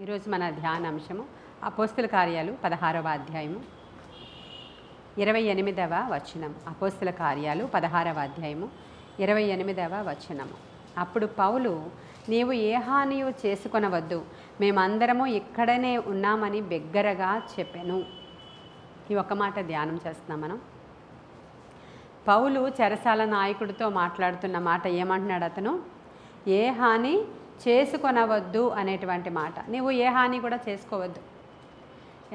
ఈరోజు మన ధ్యానాంశము అపోస్తుల కార్యాలు 16వ అధ్యాయము 28వ వచనం. అపోస్తుల కార్యాలు 16వ అధ్యాయము 28వ వచనము. అప్పుడు పౌలు, నీవు ఏ హానియు చేసుకొనవద్దు, మేమందరము ఇక్కడనే ఉన్నామని బిగ్గరగా చెప్పెను. ఈ ఒక్క మాట ధ్యానం చేస్తున్నాం మనం. పౌలు చెరసాల నాయకుడితో మాట్లాడుతున్న మాట ఏమంటున్నాడు అతను? ఏ హాని చేసుకొనవద్దు అనేటువంటి మాట. నువ్వు ఏ హాని కూడా చేసుకోవద్దు,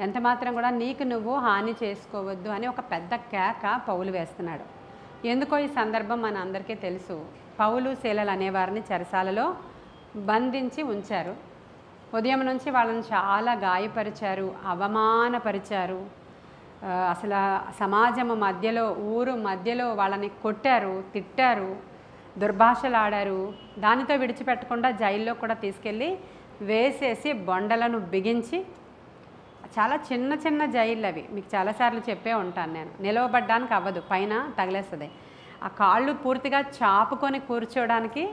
ఎంత మాత్రం కూడా నీకు నువ్వు హాని చేసుకోవద్దు అని ఒక పెద్ద కేక పౌలు వేస్తున్నాడు. ఎందుకో ఈ సందర్భం మన అందరికీ తెలుసు. పౌలు శీలలు అనేవారిని చెరసాలలో బంధించి ఉంచారు. ఉదయం నుంచి వాళ్ళని చాలా గాయపరిచారు, అవమానపరిచారు. అసలు సమాజము మధ్యలో, ఊరు మధ్యలో వాళ్ళని కొట్టారు, తిట్టారు, దుర్భాషలాడారు. దానితో విడిచిపెట్టకుండా జైల్లో కూడా తీసుకెళ్ళి వేసేసి బొండలను బిగించి, చాలా చిన్న చిన్న జైళ్ళు అవి, మీకు చాలాసార్లు చెప్పే ఉంటాను నేను. నిలవబడ్డానికి అవ్వదు, పైన తగిలేస్తుంది. ఆ కాళ్ళు పూర్తిగా చాపుకొని కూర్చోవడానికి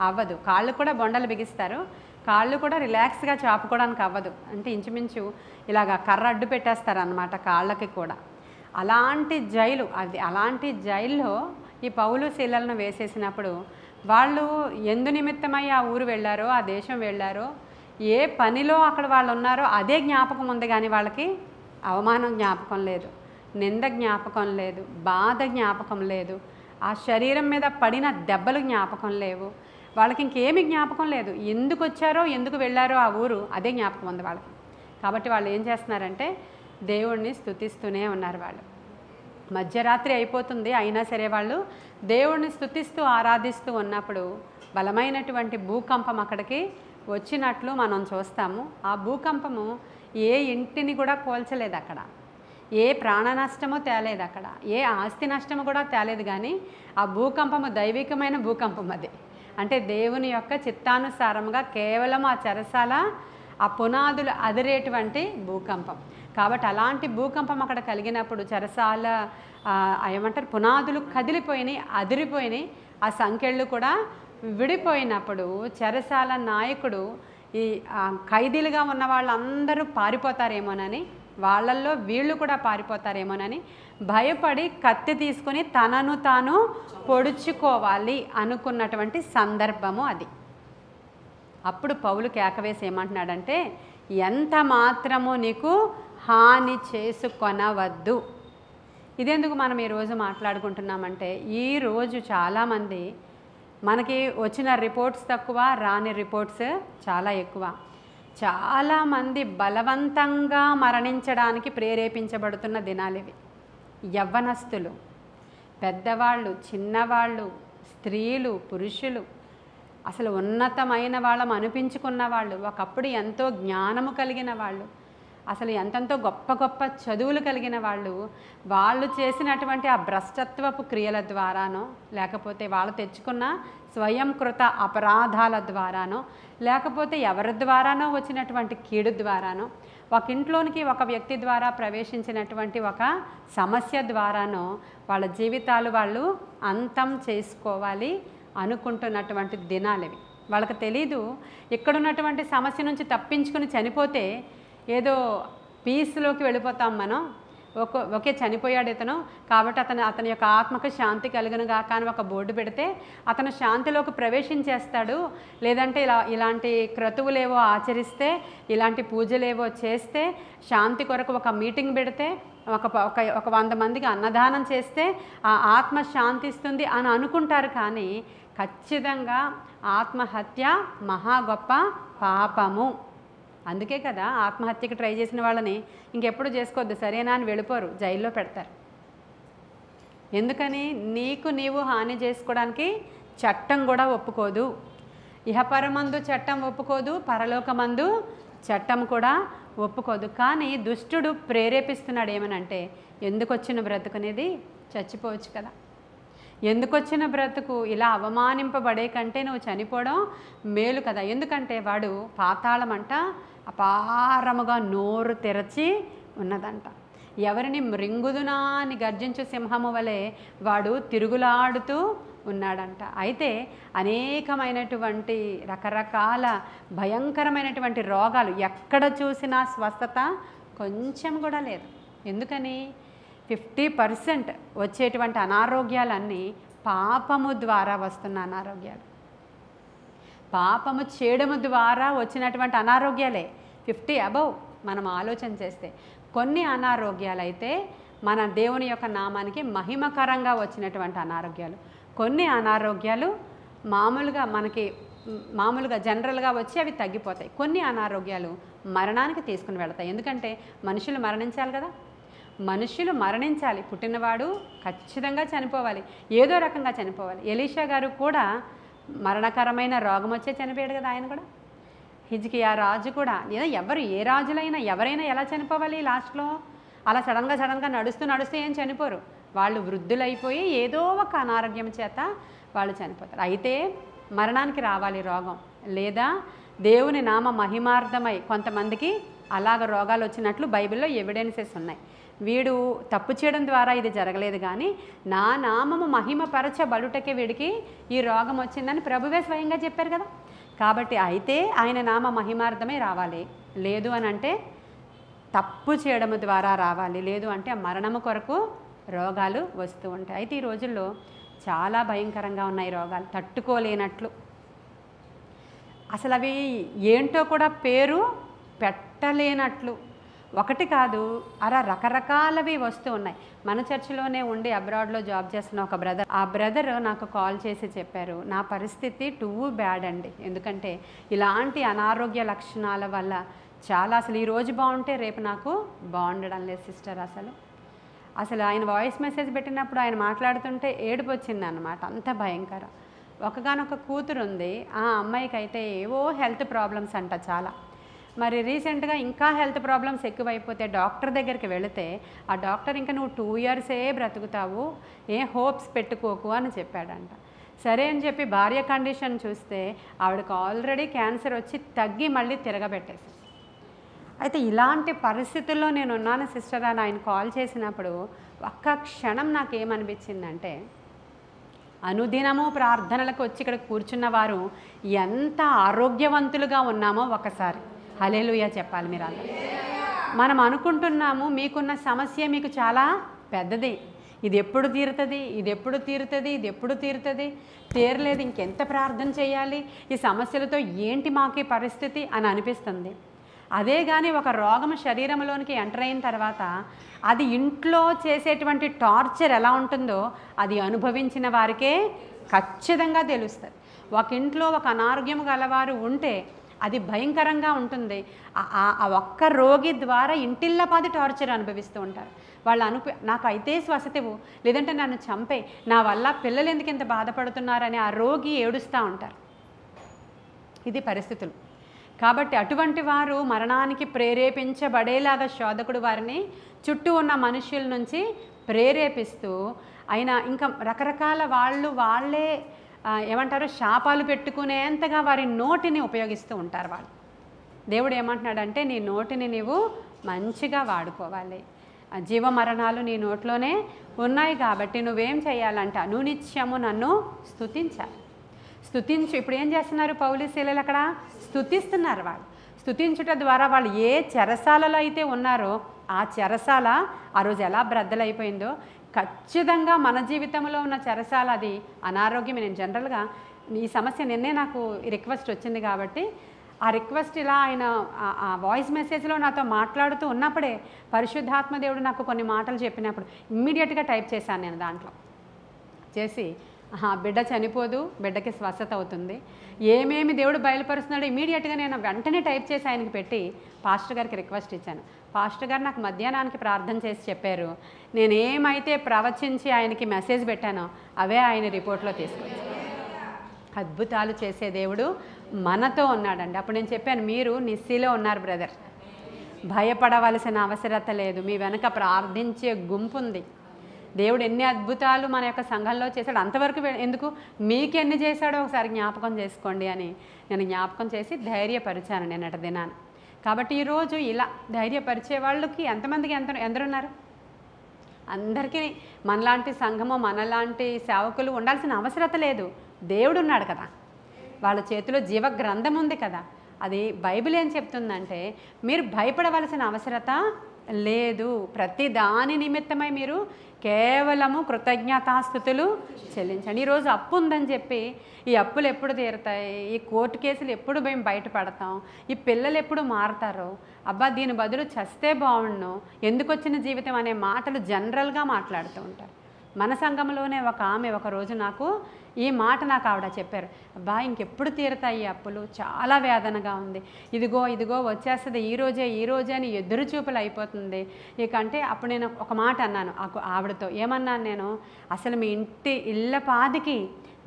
అవ్వదు. కాళ్ళు కూడా బొండలు బిగిస్తారు, కాళ్ళు కూడా రిలాక్స్గా చాపుకోవడానికి అవ్వదు. అంటే ఇంచుమించు ఇలాగ కర్ర అడ్డు పెట్టేస్తారు అన్నమాట కాళ్ళకి కూడా. అలాంటి జైలు అది. అలాంటి జైల్లో ఈ పౌలు శీలలను వేసేసినప్పుడు వాళ్ళు ఎందు నిమిత్తమై ఆ ఊరు వెళ్ళారో, ఆ దేశం వెళ్ళారో, ఏ పనిలో అక్కడ వాళ్ళు ఉన్నారో అదే జ్ఞాపకం ఉంది. కానీ వాళ్ళకి అవమానం జ్ఞాపకం లేదు, నింద జ్ఞాపకం లేదు, బాధ జ్ఞాపకం లేదు, ఆ శరీరం మీద పడిన దెబ్బలు జ్ఞాపకం లేవు. వాళ్ళకి ఇంకేమీ జ్ఞాపకం లేదు. ఎందుకు వచ్చారో, ఎందుకు వెళ్ళారో ఆ ఊరు అదే జ్ఞాపకం ఉంది వాళ్ళకి. కాబట్టి వాళ్ళు ఏం చేస్తున్నారంటే దేవుణ్ణి స్తుతిస్తూనే ఉన్నారు. వాళ్ళు మధ్యరాత్రి అయిపోతుంది, అయినా సరే వాళ్ళు దేవుణ్ణి స్తుతిస్తూ ఆరాధిస్తూ ఉన్నప్పుడు బలమైనటువంటి భూకంపం అక్కడికి వచ్చినట్లు మనం చూస్తాము. ఆ భూకంపము ఏ ఇంటిని కూడా కోల్చలేదు, అక్కడ ఏ ప్రాణ నష్టమో తేలేదు, అక్కడ ఏ ఆస్తి నష్టము కూడా తేలేదు. కానీ ఆ భూకంపము దైవికమైన భూకంపం. అది అంటే దేవుని యొక్క చిత్తానుసారంగా కేవలం ఆ చెరసాల ఆ పునాదులు అదిరేటువంటి భూకంపం. కాబట్టి అలాంటి భూకంపం అక్కడ కలిగినప్పుడు చెరసాల ఏమంటారు, పునాదులు కదిలిపోయినాయి, అదిరిపోయినాయి. ఆ సంకెళ్ళు కూడా విడిపోయినప్పుడు చెరసాల నాయకుడు ఈ ఖైదీలుగా ఉన్న వాళ్ళందరూ పారిపోతారేమోనని, వాళ్ళల్లో వీళ్ళు కూడా పారిపోతారేమోనని భయపడి కత్తి తీసుకొని తనను తాను పొడుచుకోవాలి అనుకున్నటువంటి సందర్భము అది. అప్పుడు పౌలు కేకవేసి ఏమంటున్నాడంటే, ఎంత మాత్రము నీకు హాని చేసుకొనవద్దు. ఇదెందుకు మనం ఈరోజు మాట్లాడుకుంటున్నామంటే, ఈరోజు చాలామంది మనకి వచ్చిన రిపోర్ట్స్ తక్కువ, రాని రిపోర్ట్స్ చాలా ఎక్కువ. చాలామంది బలవంతంగా మరణించడానికి ప్రేరేపించబడుతున్న దినాలు ఇవి. యవ్వనస్తులు, పెద్దవాళ్ళు, చిన్నవాళ్ళు, స్త్రీలు, పురుషులు, అసలు ఉన్నతమైన వాళ్ళం అనిపించుకున్న వాళ్ళు, ఒకప్పుడు ఎంతో జ్ఞానము కలిగిన వాళ్ళు, అసలు ఎంతెంతో గొప్ప గొప్ప చదువులు కలిగిన వాళ్ళు, వాళ్ళు చేసినటువంటి ఆ భ్రష్టత్వపు క్రియల ద్వారానో, లేకపోతే వాళ్ళు తెచ్చుకున్న స్వయంకృత అపరాధాల ద్వారానో, లేకపోతే ఎవరి ద్వారానో వచ్చినటువంటి కీడు ద్వారానో, ఒక ఇంట్లోనికి ఒక వ్యక్తి ద్వారా ప్రవేశించినటువంటి ఒక సమస్య ద్వారానో వాళ్ళ జీవితాలు వాళ్ళు అంతం చేసుకోవాలి అనుకుంటున్నటువంటి దినాలు ఇవి. వాళ్ళకి తెలీదు, ఇక్కడున్నటువంటి సమస్య నుంచి తప్పించుకుని చనిపోతే ఏదో పీస్లోకి వెళ్ళిపోతాం మనం. ఒకే చనిపోయాడు ఇతను, కాబట్టి అతని యొక్క ఆత్మకు శాంతి కలుగును గాక అని ఒక బోర్డు పెడితే అతను శాంతిలోకి ప్రవేశించేస్తాడు. లేదంటే ఇలాంటి క్రతువులేవో ఆచరిస్తే, ఇలాంటి పూజలేవో చేస్తే, శాంతి కొరకు ఒక మీటింగ్ పెడితే, ఒక 100 మందికి అన్నదానం చేస్తే ఆ ఆత్మ శాంతిస్తుంది అని అనుకుంటారు. కానీ ఖచ్చితంగా ఆత్మహత్య మహా గొప్ప పాపము. అందుకే కదా ఆత్మహత్యకి ట్రై చేసిన వాళ్ళని ఇంకెప్పుడు చేసుకోవద్దు, సరేనా అని వెళ్ళిపోరు, జైల్లో పెడతారు. ఎందుకని? నీకు నీవు హాని చేసుకోవడానికి చట్టం కూడా ఒప్పుకోదు. ఇహపరమందు చట్టం ఒప్పుకోదు, పరలోకమందు చట్టం కూడా ఒప్పుకోదు. కానీ దుష్టుడు ప్రేరేపిస్తున్నాడు ఏమనంటే, ఎందుకు వచ్చిన బ్రతుకునేది చచ్చిపోవచ్చు కదా, ఎందుకు వచ్చిన బ్రతుకు ఇలా అవమానింపబడే కంటే నువ్వు చనిపోవడం మేలు కదా. ఎందుకంటే వాడు పాతాళమంట అపారముగా నోరు తెరచి ఉన్నదంట. ఎవరిని మృంగుదునా అని గర్జించు సింహము వలె వాడు తిరుగులాడుతూ ఉన్నాడంట. అయితే అనేకమైనటువంటి రకరకాల భయంకరమైనటువంటి రోగాలు, ఎక్కడ చూసినా స్వస్థత కొంచెం కూడా లేదు. ఎందుకని? 50% వచ్చేటువంటి అనారోగ్యాలన్నీ పాపము ద్వారా వస్తున్న అనారోగ్యాలు, పాపము చేయడము ద్వారా వచ్చినటువంటి అనారోగ్యాలే 50 అబవ్. మనం ఆలోచన చేస్తే కొన్ని అనారోగ్యాలు అయితే మన దేవుని యొక్క నామానికి మహిమకరంగా వచ్చినటువంటి అనారోగ్యాలు, కొన్ని అనారోగ్యాలు మామూలుగా జనరల్గా వచ్చి అవి తగ్గిపోతాయి. కొన్ని అనారోగ్యాలు మరణానికి తీసుకుని వెళతాయి. ఎందుకంటే మనుషులు మరణించాలి కదా, మనుషులు మరణించాలి. పుట్టినవాడు ఖచ్చితంగా చనిపోవాలి, ఏదో రకంగా చనిపోవాలి. ఎలీషా గారు కూడా మరణకరమైన రోగం వచ్చే చనిపోయాడు కదా ఆయన కూడా. హిజ్కియా రాజు కూడా, ఏ రాజులైనా ఎవరైనా ఎలా చనిపోవాలి లాస్ట్లో? అలా సడన్గా నడుస్తూ ఏం చనిపోరు. వాళ్ళు వృద్ధులైపోయి ఏదో ఒక అనారోగ్యం చేత వాళ్ళు చనిపోతారు. అయితే మరణానికి రావాలి రోగం, లేదా దేవుని నామ మహిమార్థమై కొంతమందికి అలాగ రోగాలు వచ్చినట్లు బైబిల్లో ఎవిడెన్సెస్ ఉన్నాయి. వీడు తప్పు చేయడం ద్వారా ఇది జరగలేదు, కానీ నా నామము మహిమపరచబడుటకే వీడికి ఈ రోగం వచ్చిందని ప్రభువే స్వయంగా చెప్పారు కదా. కాబట్టి అయితే ఆయన నామ మహిమార్థమే రావాలి, లేదు అని అంటే తప్పు చేయడం ద్వారా రావాలి, లేదు అంటే మరణము కొరకు రోగాలు వస్తూ ఉంటాయి. అయితే ఈ రోజుల్లో చాలా భయంకరంగా ఉన్నాయి రోగాలు, తట్టుకోలేనట్లు. అసలు అవి ఏంటో కూడా పేరు పెట్టలేనట్లు. ఒకటి కాదు, రకరకాలవి వస్తూ ఉన్నాయి. మన చర్చిలోనే ఉండి అబ్రాడ్లో జాబ్ చేస్తున్న ఒక బ్రదర్, ఆ బ్రదర్ నాకు కాల్ చేసి చెప్పారు, నా పరిస్థితి టూ బ్యాడ్ అండి. ఎందుకంటే ఇలాంటి అనారోగ్య లక్షణాల వల్ల చాలా, అసలు ఈరోజు బాగుంటే రేపు నాకు బాగుండడం లేదు సిస్టర్. అసలు ఆయన వాయిస్ మెసేజ్ పెట్టినప్పుడు ఆయన మాట్లాడుతుంటే ఏడుపు వచ్చింది అన్నమాట, అంత భయంకరం. ఒకగానొక కూతురు ఉంది, ఆ అమ్మాయికి అయితే ఏవో హెల్త్ ప్రాబ్లమ్స్ అంట చాలా. మరి రీసెంట్గా ఇంకా హెల్త్ ప్రాబ్లమ్స్ ఎక్కువైపోతే డాక్టర్ దగ్గరికి వెళితే ఆ డాక్టర్ ఇంకా నువ్వు 2 yearsే బ్రతుకుతావు, హోప్స్ పెట్టుకోకు అని చెప్పాడంట. సరే అని చెప్పి భార్య కండిషన్ చూస్తే ఆవిడకి ఆల్రెడీ క్యాన్సర్ వచ్చి తగ్గి మళ్ళీ తిరగబెట్టేసి. అయితే ఇలాంటి పరిస్థితుల్లో నేను ఉన్నాను సిస్టర్ అని ఆయన కాల్ చేసినప్పుడు ఒక్క క్షణం నాకేమనిపించిందంటే, అనుదినము ప్రార్థనలకు వచ్చి ఇక్కడ కూర్చున్న వారు ఎంత ఆరోగ్యవంతులుగా ఉన్నామో ఒకసారి హల్లెలూయా చెప్పాలి మీరు అందరూ. మనం అనుకుంటున్నాము మీకున్న సమస్య మీకు చాలా పెద్దది, ఇది ఎప్పుడు తీరుతుంది, తీరలేదు, ఇంకెంత ప్రార్థన చేయాలి, ఈ సమస్యలతో ఏంటి మాకు పరిస్థితి అని అనిపిస్తుంది. అదే కానీ ఒక రోగం శరీరంలోనికి ఎంటర్ అయిన తర్వాత అది ఇంట్లో చేసేటువంటి టార్చర్ ఎలా ఉంటుందో అది అనుభవించిన వారికే ఖచ్చితంగా తెలుస్తుంది. ఒక ఇంట్లో ఒక అనారోగ్యం గలవారు ఉంటే అది భయంకరంగా ఉంటుంది. ఆ ఒక్క రోగి ద్వారా ఇంటిల్లపాది టార్చర్ అనుభవిస్తూ ఉంటారు. వాళ్ళు నాకు అయితే స్వస్థతవు, లేదంటే నన్ను చంపే, నా వల్ల పిల్లలు ఎందుకు ఇంత బాధపడుతున్నారని ఆ రోగి ఏడుస్తూ ఉంటారు. ఇది పరిస్థితులు. కాబట్టి అటువంటి వారు మరణానికి ప్రేరేపించబడేలాగా శోధకుడు వారిని చుట్టూ ఉన్న మనుషుల నుంచి ప్రేరేపిస్తూ ఆయన ఇంకా రకరకాల వాళ్ళే ఏమంటారు శాపాలు పెట్టుకునేంతగా వారి నోటిని ఉపయోగిస్తూ ఉంటారు వాళ్ళు. దేవుడు ఏమంటున్నాడంటే నీ నోటిని నీవు మంచిగా వాడుకోవాలి, జీవ మరణాలు నీ నోట్లోనే ఉన్నాయి కాబట్టి నువ్వేం చేయాలంట, నువ్వు నిత్యము నన్ను స్తుతించాలి. స్తుతించు. ఇప్పుడు ఏం చేస్తున్నారు పౌలు శీలలు? అక్కడ స్తుతిస్తున్నారు. వాళ్ళు స్తుతించుట ద్వారా వాళ్ళు ఏ చెరసాలలో అయితే ఉన్నారో ఆ చెరసాల ఆ రోజు ఎలా బ్రద్దలైపోయిందో ఖచ్చితంగా మన జీవితంలో ఉన్న చెరసాల అది అనారోగ్యం. నేను జనరల్గా ఈ సమస్య నిన్నే నాకు రిక్వెస్ట్ వచ్చింది కాబట్టి ఆ రిక్వెస్ట్ ఇలా ఆయన ఆ వాయిస్ మెసేజ్లో నాతో మాట్లాడుతూ ఉన్నప్పుడే పరిశుద్ధాత్మ దేవుడు నాకు కొన్ని మాటలు చెప్పినప్పుడు ఇమ్మీడియట్గా టైప్ చేశాను నేను. దాంట్లో చేసి బిడ్డ చనిపోదు, బిడ్డకి స్వస్థత అవుతుంది, ఏమేమి దేవుడు బయలుపరుస్తున్నాడో ఇమీడియట్గా నేను వెంటనే టైప్ చేసి ఆయనకి పెట్టి పాస్టర్ గారికి రిక్వెస్ట్ ఇచ్చాను. పాస్టర్ గారు నాకు మధ్యాహ్నానికి ప్రార్థన చేసి చెప్పారు, నేను ఏమైతే ప్రవచించి ఆయనకి మెసేజ్ పెట్టానో అవే ఆయన రిపోర్ట్లో తీసుకొచ్చి అద్భుతాలు చేసే దేవుడు మనతో ఉన్నాడండి. అప్పుడు నేను చెప్పాను, మీరు నిస్సీలో ఉన్నారు బ్రదర్, భయపడవలసిన అవసరత లేదు, మీ వెనక ప్రార్థించే గుంపు ఉంది. దేవుడు ఎన్ని అద్భుతాలు మన యొక్క సంఘంలో చేశాడు, అంతవరకు ఎందుకు, మీకు ఎన్ని చేశాడో ఒకసారి జ్ఞాపకం చేసుకోండి అని నేను జ్ఞాపకం చేసి ధైర్యపరిచాను నిన్నటి దినాన్ని. కాబట్టి ఈరోజు ఇలా ధైర్యపరిచే వాళ్ళకి ఎంతమందికి ఎందరున్నారు? అందరికీ మనలాంటి సంఘము మనలాంటి సేవకులు ఉండాల్సిన అవసరత లేదు. దేవుడు ఉన్నాడు కదా, వాళ్ళ చేతిలో జీవ గ్రంథం ఉంది కదా. అది బైబిల్ ఏం చెప్తుందంటే మీరు భయపడవలసిన అవసరత లేదు. ప్రతి దాని నిమిత్తమై మీరు కేవలము కృతజ్ఞతాస్థుతులు చెల్లించండి. ఈరోజు అప్పు ఉందని చెప్పి ఈ అప్పులు ఎప్పుడు తీరుతాయి, ఈ కోర్టు కేసులు ఎప్పుడు మేము బయటపడతాం, ఈ పిల్లలు ఎప్పుడు మారుతారో, అబ్బా దీని బదులు చస్తే బాగుండు, ఎందుకు వచ్చిన జీవితం అనే మాటలు జనరల్గా మాట్లాడుతూ ఉంటారు. మన సంఘంలోనే ఒక ఆమె ఒకరోజు నాకు ఈ మాట నాకు ఆవిడ చెప్పారు, అబ్బా ఇంకెప్పుడు తీరుతాయి ఈ అప్పులు, చాలా వేదనగా ఉంది, ఇదిగో ఇదిగో వచ్చేస్తుంది ఈ రోజే అని ఎదురు చూపులు అయిపోతుంది ఇక. అంటే అప్పుడు నేను ఒక మాట అన్నాను ఆవిడతో, ఏమన్నాను నేను, అసలు మీ ఇళ్ళ పాదికి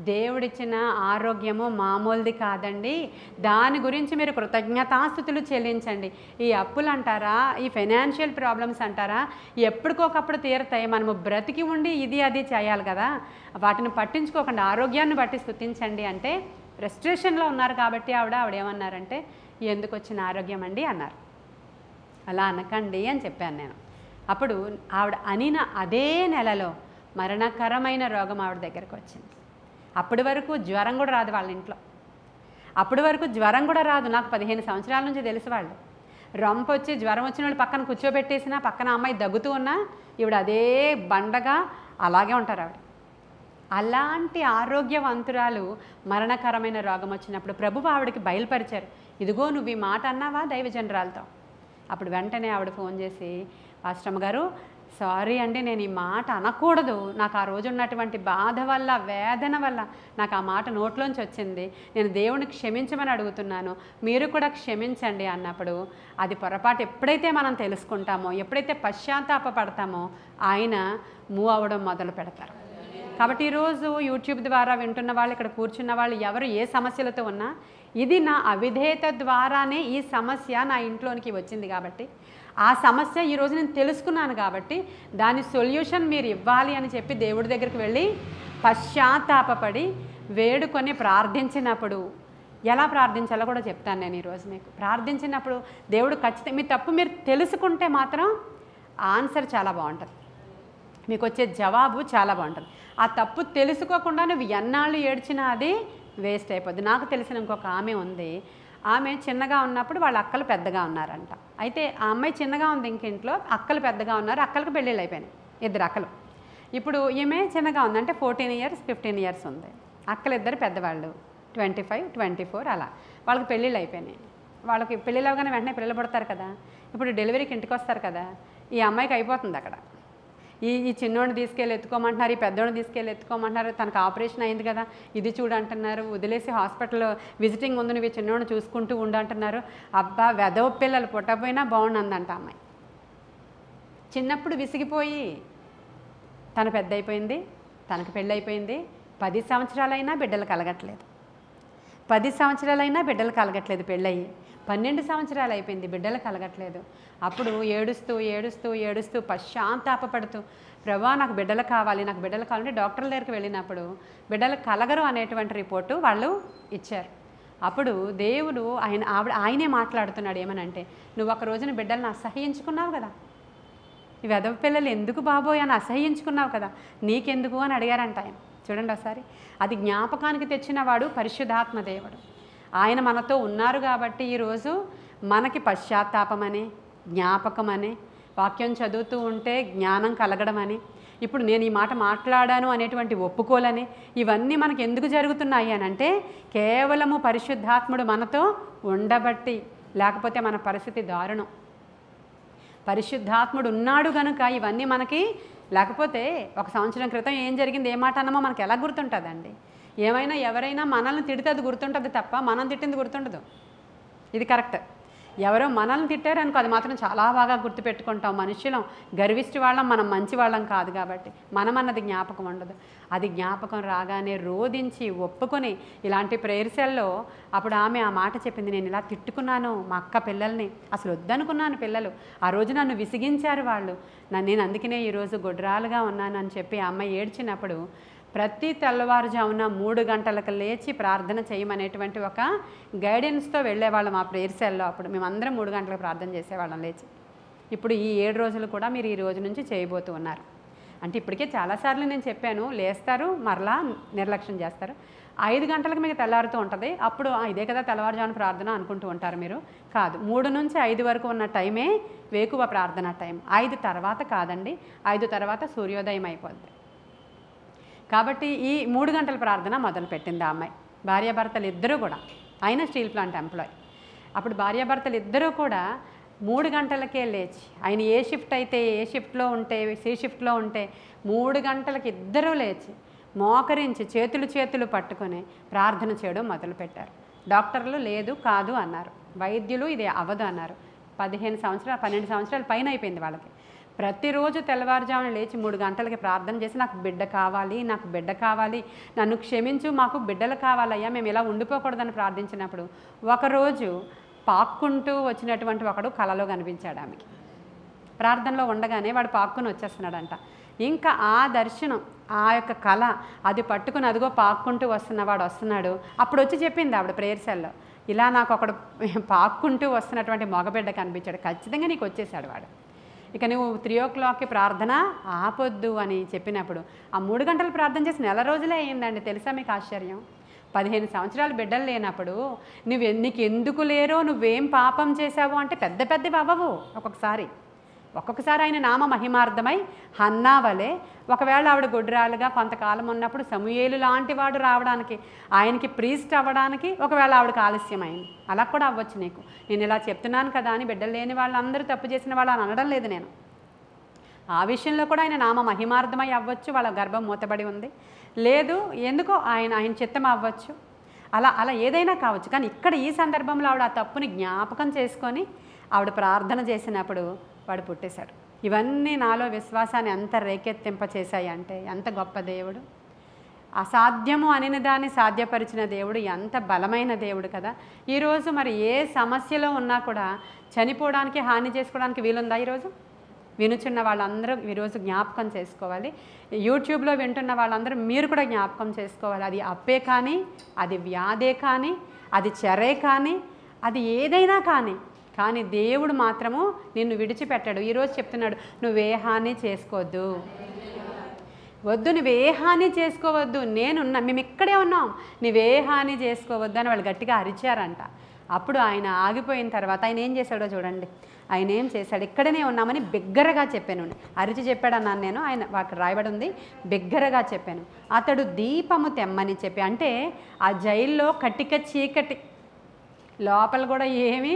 దేవుడిచ్చిన ఆరోగ్యము మామూలుది కాదండి, దాని గురించి మీరు కృతజ్ఞతాస్థుతులు చెల్లించండి. ఈ అప్పులు అంటారా, ఈ ఫైనాన్షియల్ ప్రాబ్లమ్స్ అంటారా, ఎప్పటికొకప్పుడు తీరుతాయి, మనము బ్రతికి ఉండి ఇది అది చేయాలి కదా, వాటిని పట్టించుకోకుండా ఆరోగ్యాన్ని బట్టి స్తుతించండి అంటే, ఫ్రస్ట్రేషన్లో ఉన్నారు కాబట్టి ఆవిడేమన్నారంటే, ఎందుకు వచ్చిన ఆరోగ్యం అండి అన్నారు. అలా అనకండి అని చెప్పాను నేను. అప్పుడు ఆవిడ అనిన అదే నెలలో మరణకరమైన రోగం ఆవిడ దగ్గరకు వచ్చింది. అప్పటి వరకు జ్వరం కూడా రాదు వాళ్ళ ఇంట్లో, అప్పటి వరకు జ్వరం కూడా రాదు. నాకు 15 సంవత్సరాల నుంచి తెలుసు వాళ్ళు. రొంప వచ్చి జ్వరం వచ్చిన వాళ్ళు పక్కన కూర్చోబెట్టేసినా, పక్కన అమ్మాయి దగ్గుతూ ఉన్నా ఈవిడ అదే బండగా అలాగే ఉంటారు ఆవిడ. అలాంటి ఆరోగ్యవంతురాలు మరణకరమైన రోగం వచ్చినప్పుడు ప్రభువు ఆవిడకి బయలుపరిచారు, ఇదిగో నువ్వు ఈ మాట అన్నావా దైవజనరాలతో. అప్పుడు వెంటనే ఆవిడ ఫోన్ చేసి, పాస్టమ్మ గారు సారీ అండి, నేను ఈ మాట అనకూడదు, నాకు ఆ రోజు ఉన్నటువంటి బాధ వల్ల వేదన వల్ల నాకు ఆ మాట నోట్లోంచి వచ్చింది, నేను దేవుని క్షమించమని అడుగుతున్నాను, మీరు కూడా క్షమించండి అన్నప్పుడు, అది పొరపాటు ఎప్పుడైతే మనం తెలుసుకుంటామో, ఎప్పుడైతే పశ్చాత్తాపడతామో ఆయన మూవ్ అవ్వడం మొదలు పెడతారు. కాబట్టి ఈరోజు యూట్యూబ్ ద్వారా వింటున్న వాళ్ళు, ఇక్కడ కూర్చున్న వాళ్ళు ఎవరు ఏ సమస్యలతో ఉన్నా, ఇది నా అవిధేయత ద్వారానే ఈ సమస్య నా ఇంట్లోనికి వచ్చింది కాబట్టి, ఆ సమస్య ఈరోజు నేను తెలుసుకున్నాను కాబట్టి దాని సొల్యూషన్ మీరు ఇవ్వాలి అని చెప్పి దేవుడి దగ్గరికి వెళ్ళి పశ్చాత్తాపడి వేడుకొని ప్రార్థించినప్పుడు, ఎలా ప్రార్థించాలో కూడా చెప్తాను నేను ఈరోజు మీకు. ప్రార్థించినప్పుడు దేవుడు ఖచ్చితంగా మీ తప్పు మీరు తెలుసుకుంటే మాత్రం ఆన్సర్ చాలా బాగుంటుంది, మీకు వచ్చే జవాబు చాలా బాగుంటుంది. ఆ తప్పు తెలుసుకోకుండా నువ్వు ఎన్నాళ్ళు ఏడ్చినా అది వేస్ట్ అయిపోద్ది. నాకు తెలిసిన ఇంకొక ఆమె ఉంది, ఆమె చిన్నగా ఉన్నప్పుడు వాళ్ళ అక్కలు పెద్దగా ఉన్నారంట. అయితే ఆ అమ్మాయి చిన్నగా ఉంది ఇంకింట్లో, అక్కలు పెద్దగా ఉన్నారు, అక్కలకు పెళ్ళిళ్ళు అయిపోయినాయి, 2 అక్కలు. ఇప్పుడు ఈమె చిన్నగా ఉంది, అంటే 14 ఇయర్స్ 15 ఇయర్స్ ఉంది. అక్కలు ఇద్దరు పెద్దవాళ్ళు, 25 24 అలా. వాళ్ళకి పెళ్ళిళ్ళు అయిపోయినాయి. వాళ్ళకి పెళ్ళిళ్ళు అవగానే వెంటనే పిల్లలు పుడతారు కదా, ఇప్పుడు డెలివరీకి ఇంటికి వస్తారు కదా, ఈ అమ్మాయికి అయిపోతుంది అక్కడ. ఈ చిన్నోడిని తీసుకెళ్ళి ఎత్తుకోమంటున్నారు, ఈ పెద్దోడిని తీసుకెళ్ళి ఎత్తుకోమంటున్నారు, తనకు ఆపరేషన్ అయింది కదా ఇది చూడంటున్నారు, వదిలేసి హాస్పిటల్లో విజిటింగ్ ఉంది, నువ్వు ఈ చిన్నోడిని చూసుకుంటూ ఉండంటున్నారు. అబ్బా వెదవ పిల్లలు పుట్టపోయినా బాగుండందంట అమ్మాయి. చిన్నప్పుడు విసిగిపోయి తను పెద్ద అయిపోయింది, తనకు పెళ్ళి అయిపోయింది, 10 సంవత్సరాలైనా బిడ్డలు కలగట్లేదు, 10 సంవత్సరాలైనా బిడ్డలు కలగట్లేదు, పెళ్ళయ్యి 12 సంవత్సరాలు అయిపోయింది, బిడ్డలు కలగట్లేదు. అప్పుడు ఏడుస్తూ పశ్చాత్తాపడుతూ, ప్రభా నాకు బిడ్డలు కావాలి, నాకు బిడ్డలు కావాలంటే డాక్టర్ల దగ్గరికి వెళ్ళినప్పుడు బిడ్డలు కలగరు అనేటువంటి రిపోర్టు వాళ్ళు ఇచ్చారు. అప్పుడు దేవుడు ఆయనే మాట్లాడుతున్నాడు, ఏమనంటే, నువ్వు ఒక రోజున బిడ్డలను అసహ్యించుకున్నావు కదా, ఈ వెధవ పిల్లలు ఎందుకు బాబోయ్ అని అసహ్యించుకున్నావు కదా, నీకెందుకు అని అడిగారంట ఆయన. చూడండి ఒకసారి, అది జ్ఞాపకానికి తెచ్చిన వాడు పరిశుద్ధాత్మ దేవుడు. ఆయన మనతో ఉన్నారు కాబట్టి ఈరోజు మనకి పశ్చాత్తాపమని, జ్ఞాపకమని, వాక్యం చదువుతూ ఉంటే జ్ఞానం కలగడం అని, ఇప్పుడు నేను ఈ మాట మాట్లాడాను అనేటువంటి ఒప్పుకోలని, ఇవన్నీ మనకు ఎందుకు జరుగుతున్నాయి అని అంటే కేవలము పరిశుద్ధాత్ముడు మనతో ఉండబట్టి, లేకపోతే మన పరిస్థితి దారుణం. పరిశుద్ధాత్ముడు ఉన్నాడు కనుక ఇవన్నీ మనకి, లేకపోతే 1 సంవత్సరం క్రితం ఏం జరిగింది, ఏ మాట అన్నామో మనకు ఎలా గుర్తుంటుందండి? ఏమైనా ఎవరైనా మనల్ని తిడితే అది గుర్తుంటుంది తప్ప మనం తిట్టింది గుర్తుండదు. ఇది కరెక్ట్. ఎవరో మనల్ని తిట్టారనుకో అది మాత్రం చాలా బాగా గుర్తుపెట్టుకుంటాం. మనుషులం, గర్విష్టి వాళ్ళం, మనం మంచి వాళ్ళం కాదు కాబట్టి మనం అన్నది జ్ఞాపకం ఉండదు. అది జ్ఞాపకం రాగానే రోధించి ఒప్పుకొని ఇలాంటి ప్రేయర్సెల్లో అప్పుడు ఆమె ఆ మాట చెప్పింది, నేను ఇలా తిట్టుకున్నాను మా అక్క పిల్లల్ని, అసలు వద్దనుకున్నాను పిల్లలు, ఆ రోజు నన్ను విసిగించారు వాళ్ళు, నేను అందుకనే ఈరోజు గొడ్రాలుగా ఉన్నాను అని చెప్పి ఆ అమ్మాయి ఏడ్చినప్పుడు, ప్రతి తెల్లవారుజామున 3 గంటలకు లేచి ప్రార్థన చేయమనేటువంటి ఒక గైడెన్స్తో వెళ్ళేవాళ్ళం ఆ ప్రేయర్ సెల్లో. అప్పుడు మేమందరం 3 గంటలకు ప్రార్థన చేసేవాళ్ళం లేచి. ఇప్పుడు ఈ 7 రోజులు కూడా మీరు ఈ రోజు నుంచి చేయబోతూ ఉన్నారు. అంటే ఇప్పటికే చాలాసార్లు నేను చెప్పాను, లేస్తారు మరలా నిర్లక్ష్యం చేస్తారు. 5 గంటలకు మీకు తెల్లారుతూ ఉంటుంది. అప్పుడు ఇదే కదా తెల్లవారుజామున ప్రార్థన అనుకుంటూ ఉంటారు మీరు. కాదు, 3 నుంచి 5 వరకు ఉన్న టైమే వేకువ ప్రార్థన టైం. 5 తర్వాత కాదండి, 5 తర్వాత సూర్యోదయం అయిపోద్ది. కాబట్టి ఈ 3 గంటల ప్రార్థన మొదలుపెట్టింది ఆ అమ్మాయి. భార్యాభర్తలు ఇద్దరూ కూడా, ఆయన స్టీల్ ప్లాంట్ ఎంప్లాయ్. అప్పుడు భార్యాభర్తలు ఇద్దరూ కూడా 3 గంటలకే లేచి, ఆయన ఏ షిఫ్ట్ అయితే ఏ షిఫ్ట్లో ఉంటే సి షిఫ్ట్లో ఉంటే 3 గంటలకి ఇద్దరూ లేచి మోకరించి చేతులు పట్టుకొని ప్రార్థన చేయడం మొదలుపెట్టారు. డాక్టర్లు లేదు కాదు అన్నారు, వైద్యులు ఇది అవ్వదు అన్నారు. 12 సంవత్సరాల పైన అయిపోయింది వాళ్ళకి. ప్రతిరోజు తెల్లవారుజామున లేచి 3 గంటలకి ప్రార్థన చేసి నాకు బిడ్డ కావాలి, నన్ను క్షమించు, మాకు బిడ్డలు కావాలయ్యా, మేము ఇలా ఉండిపోకూడదని ప్రార్థించినప్పుడు ఒకరోజు పాక్కుంటూ వచ్చినటువంటి ఒకడు కలలో కనిపించాడు ఆమెకి. ప్రార్థనలో ఉండగానే వాడు పాక్కుని వచ్చేస్తున్నాడంట. ఇంకా ఆ దర్శనం, ఆ యొక్క కళ అది పట్టుకుని అదిగో పాక్కుంటూ వస్తున్నవాడు వస్తున్నాడు. అప్పుడు వచ్చి చెప్పింది ఆవిడ ప్రేయర్ సెల్లో, ఇలా నాకు ఒకడు పాక్కుంటూ వస్తున్నటువంటి మగబిడ్డ కనిపించాడు, ఖచ్చితంగా నీకు వచ్చేసాడు వాడు. ఇక నువ్వు 3 o'clockకి ప్రార్థన ఆపొద్దు అని చెప్పినప్పుడు ఆ 3 గంటలు ప్రార్థన చేసి నెల రోజులే అయ్యిందండి. తెలుసా మీకు ఆశ్చర్యం? 15 సంవత్సరాలు బిడ్డలు లేనప్పుడు నీకు ఎందుకు లేరో, నువ్వేం పాపం చేశావు అంటే పెద్దవి అవ్వవు. ఒక్కొక్కసారి ఆయన నామ మహిమార్థమై హన్నా వలె, ఒకవేళ ఆవిడ గుడ్రాలుగా కొంతకాలం ఉన్నప్పుడు సమూయేలు లాంటి వాడు రావడానికి, ఆయనకి ప్రీస్ట్ అవ్వడానికి ఒకవేళ ఆవిడకి ఆలస్యమైంది. అలా కూడా అవ్వచ్చు నీకు. నేను ఇలా చెప్తున్నాను కదా అని బిడ్డలు లేని వాళ్ళందరూ తప్పు చేసిన వాళ్ళు అని అనడం లేదు నేను. ఆ విషయంలో కూడా ఆయన నామ మహిమార్థమై అవ్వచ్చు, వాళ్ళ గర్భం మూతబడి ఉంది, లేదు ఎందుకో ఆయన చిత్తం అవ్వచ్చు, అలా ఏదైనా కావచ్చు. కానీ ఇక్కడ ఈ సందర్భంలో ఆవిడ ఆ తప్పుని జ్ఞాపకం చేసుకొని ఆవిడ ప్రార్థన చేసినప్పుడు వాడు పుట్టేశాడు. ఇవన్నీ నాలో విశ్వాసాన్ని ఎంత రేకెత్తింప చేశాయి అంటే, ఎంత గొప్ప దేవుడు! అసాధ్యము అనిన దాన్ని సాధ్యపరిచిన దేవుడు ఎంత బలమైన దేవుడు కదా. ఈరోజు మరి ఏ సమస్యలో ఉన్నా కూడా చనిపోవడానికి, హాని చేసుకోవడానికి వీలుందా? ఈరోజు వినుచున్న వాళ్ళందరూ ఈరోజు జ్ఞాపకం చేసుకోవాలి. యూట్యూబ్లో వింటున్న వాళ్ళందరూ మీరు కూడా జ్ఞాపకం చేసుకోవాలి. అది అప్పే కానీ, అది వ్యాధే కానీ, అది చెరే కానీ, అది ఏదైనా కానీ దేవుడు మాత్రము నిన్ను విడిచిపెట్టాడు. ఈరోజు చెప్తున్నాడు, నువ్వే హాని చేసుకోవద్దు, నువ్వే హాని చేసుకోవద్దు, మేము ఇక్కడే ఉన్నాం, నువ్వే హాని చేసుకోవద్దు అని వాళ్ళు గట్టిగా అరిచారంట. అప్పుడు ఆయన ఆగిపోయిన తర్వాత ఆయన ఏం చేశాడో చూడండి. ఆయన ఏం చేశాడు, ఇక్కడనే ఉన్నామని బిగ్గరగా చెప్పాను. అరిచి చెప్పాడన్నాను నేను, ఆయన అక్కడ రాయబడి ఉంది, బిగ్గరగా చెప్పాను. అతడు దీపము తెమ్మని చెప్పి, అంటే ఆ జైల్లో కటిక చీకటి, లోపల కూడా ఏమీ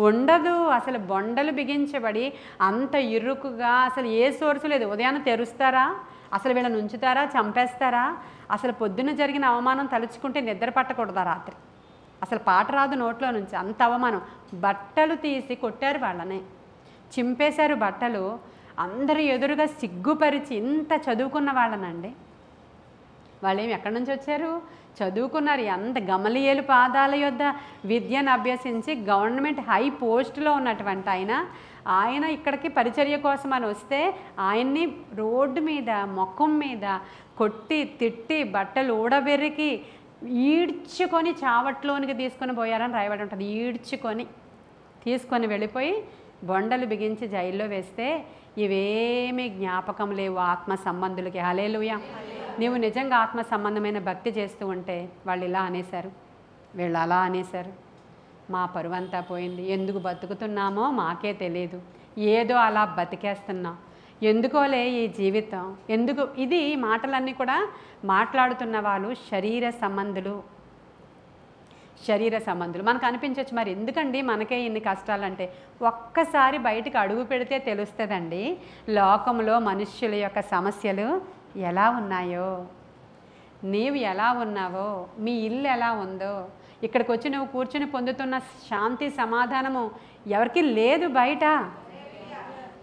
ఉండదు, అసలు బొండలు బిగించబడి అంత ఇరుకుగా, అసలు ఏ సోర్సు లేదు. ఉదయాన్నే తెరుస్తారా, అసలు వీళ్ళని ఉంచుతారా, చంపేస్తారా, అసలు పొద్దున్న జరిగిన అవమానం తలుచుకుంటే నిద్ర పట్టకూడదా రాత్రి, అసలు పాట రాదు నోట్లో నుంచి, అంత అవమానం. బట్టలు తీసి కొట్టారు, వాళ్ళనే చింపేశారు బట్టలు, అందరూ ఎదురుగా సిగ్గుపరిచి. ఇంత చదువుకున్న వాళ్ళనండి, వాళ్ళేమి ఎక్కడి నుంచి వచ్చారు, చదువుకున్నారు. ఎంత గమలియేలు పాదాల యొద్ద విద్యను అభ్యసించి గవర్నమెంట్ హై పోస్టులో ఉన్నటువంటి ఆయన ఇక్కడికి పరిచర్య కోసం అని వస్తే ఆయన్ని రోడ్డు మీద మొఖం మీద కొట్టి తిట్టి బట్టలు ఊడబెరికి ఈడ్చుకొని చావట్లోనికి తీసుకొని పోయారని రాయబడి ఉంటుంది. ఈడ్చుకొని తీసుకొని వెళ్ళిపోయి బొండలు బిగించి జైల్లో వేస్తే ఇవేమీ జ్ఞాపకం లేవు ఆత్మ సంబంధులకి. హల్లెలూయా! నీవు నిజంగా ఆత్మ సంబంధమైన భక్తి చేస్తూ ఉంటే వాళ్ళు ఇలా అనేశారు, వీళ్ళు అలా అనేశారు, మా పరువంతా పోయింది, ఎందుకు బతుకుతున్నామో మాకే తెలియదు, ఏదో అలా బతికేస్తున్నాం, ఎందుకోలే ఈ జీవితం, ఎందుకు ఇది. మాటలన్నీ కూడా మాట్లాడుతున్న వాళ్ళు శరీర సంబంధులు. మనకు అనిపించవచ్చు, మరి ఎందుకండి మనకే ఇన్ని కష్టాలంటే, ఒక్కసారి బయటికి అడుగు పెడితే తెలుస్తుందండి లోకంలో మనుష్యుల యొక్క సమస్యలు ఎలా ఉన్నాయో, నీవు ఎలా ఉన్నావో, మీ ఇల్లు ఎలా ఉందో. ఇక్కడికి వచ్చి నువ్వు కూర్చుని పొందుతున్న శాంతి సమాధానము ఎవరికి లేదు బయట.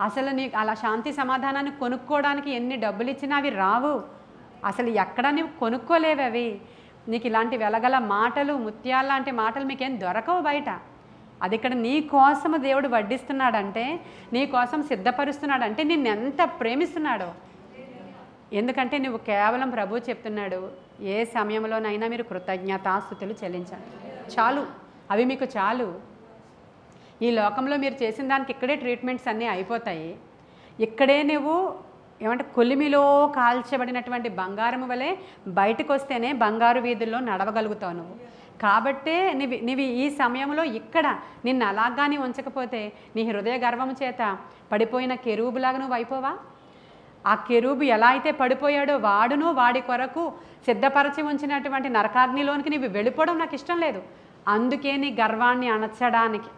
అసలు నీకు అలా శాంతి సమాధానాన్ని కొనుక్కోవడానికి ఎన్ని డబ్బులు ఇచ్చినా అవి రావు. అసలు ఎక్కడ నువ్వు కొనుక్కోలేవు అవి. నీకు ఇలాంటి వెలగల మాటలు, ముత్యాల లాంటి మాటలు మీకేం దొరకవు బయట. అది ఇక్కడ నీ కోసము దేవుడు వడ్డిస్తున్నాడంటే, నీ కోసం సిద్ధపరుస్తున్నాడంటే నిన్ను ఎంత ప్రేమిస్తున్నాడో. ఎందుకంటే నువ్వు కేవలం ప్రభువు చెప్తున్నాడు, ఏ సమయంలోనైనా మీరు కృతజ్ఞతాస్తుతులు చెల్లించండి, చాలు, అవి మీకు చాలు. ఈ లోకంలో మీరు చేసిన దానికి ఇక్కడే ట్రీట్మెంట్స్ అన్నీ అయిపోతాయి, ఇక్కడే నువ్వు ఏమంటే కొలిమిలో కాల్చబడినటువంటి బంగారము వలె బయటకు వస్తేనే బంగారు వీధుల్లో నడవగలుగుతావు నువ్వు. కాబట్టే నీవి ఈ సమయంలో ఇక్కడ నిన్ను అలాగాని ఉంచకపోతే నీ హృదయ గర్వము చేత పడిపోయిన కెరూబులాగా నువ్వు అయిపోవా? ఆ కెరూబు ఎలా అయితే పడిపోయాడో వాడును వాడి కొరకు సిద్ధపరచి ఉంచినటువంటి నరకాగ్నిలోనికి నీవు వెళ్ళిపోవడం నాకు ఇష్టం లేదు. అందుకే నీ గర్వాన్ని అణచడానికి.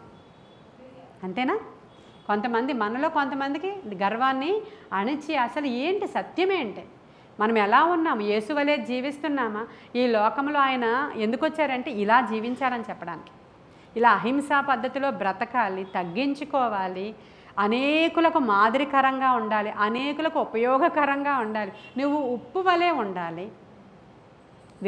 అంతేనా? మనలో కొంతమందికి గర్వాన్ని అణిచి అసలు ఏంటి సత్యమేంటి, మనం ఎలా ఉన్నాము, యేసు వలె జీవిస్తున్నామా, ఈ లోకంలో ఆయన ఎందుకు వచ్చారంటే ఇలా జీవించాలని చెప్పడానికి. ఇలా అహింసా పద్ధతిలో బ్రతకాలి, తగ్గించుకోవాలి, అనేకులకు మాదిరికరంగా ఉండాలి, అనేకులకు ఉపయోగకరంగా ఉండాలి. నువ్వు ఉప్పు వలె ఉండాలి,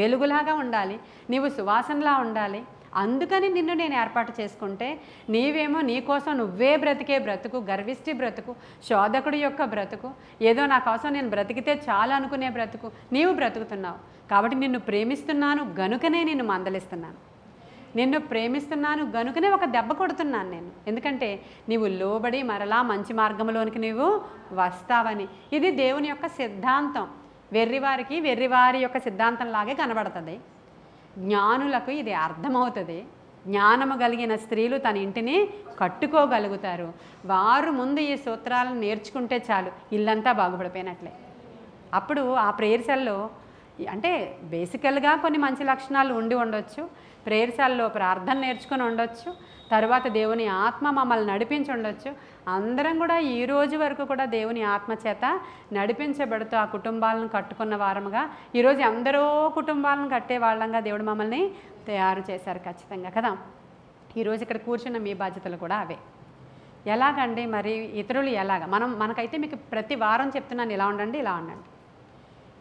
వెలుగులాగా ఉండాలి, నీవు సువాసనలా ఉండాలి. అందుకని నిన్ను నేను ఏర్పాటు చేసుకుంటే నీవేమో నీకోసం నువ్వే బ్రతికే బ్రతుకు, గర్విష్టి బ్రతుకు, శోధకుడి యొక్క బ్రతుకు, ఏదో నా కోసం నేను బ్రతికితే చాలు అనుకునే బ్రతుకు నీవు బ్రతుకుతున్నావు. కాబట్టి నిన్ను ప్రేమిస్తున్నాను గనుకనే నిన్ను మందలిస్తున్నాను, నిన్ను ప్రేమిస్తున్నాను గనుకనే ఒక దెబ్బ కొడుతున్నాను నేను. ఎందుకంటే నీవు లోబడి మరలా మంచి మార్గంలోనికి నీవు వస్తావని. ఇది దేవుని యొక్క సిద్ధాంతం. వెర్రివారికి వెర్రివారి యొక్క సిద్ధాంతంలాగే కనబడుతుంది. జ్ఞానులకు ఇది అర్థమవుతుంది. జ్ఞానము కలిగిన స్త్రీలు తన ఇంటిని కట్టుకోగలుగుతారు. వారు ముందు ఈ సూత్రాలను నేర్చుకుంటే చాలు, ఇల్లంతా బాగుపడిపోయినట్లే. అప్పుడు ఆ ప్రేయర్సల్లో అంటే బేసికల్గా కొన్ని మంచి లక్షణాలు ఉండి ఉండొచ్చు, ప్రేయర్సల్లో ప్రార్థన నేర్చుకుని ఉండొచ్చు, తర్వాత దేవుని ఆత్మ మమ్మల్ని నడిపించి ఉండొచ్చు. అందరం కూడా ఈ రోజు వరకు కూడా దేవుని ఆత్మ చేత నడిపించబడుతూ ఆ కుటుంబాలను కట్టుకున్న వారముగా ఈరోజు ఎందరో కుటుంబాలను కట్టే వాళ్ళంగా దేవుడు మమ్మల్ని తయారు చేశారు ఖచ్చితంగా కదా. ఈరోజు ఇక్కడ కూర్చున్న మీ బాధ్యతలు కూడా అవే. ఎలాగండి మరి ఇతరులు ఎలాగ మనకైతే మీకు ప్రతి వారం చెప్తున్నాను, ఇలా ఉండండి ఇలా ఉండండి.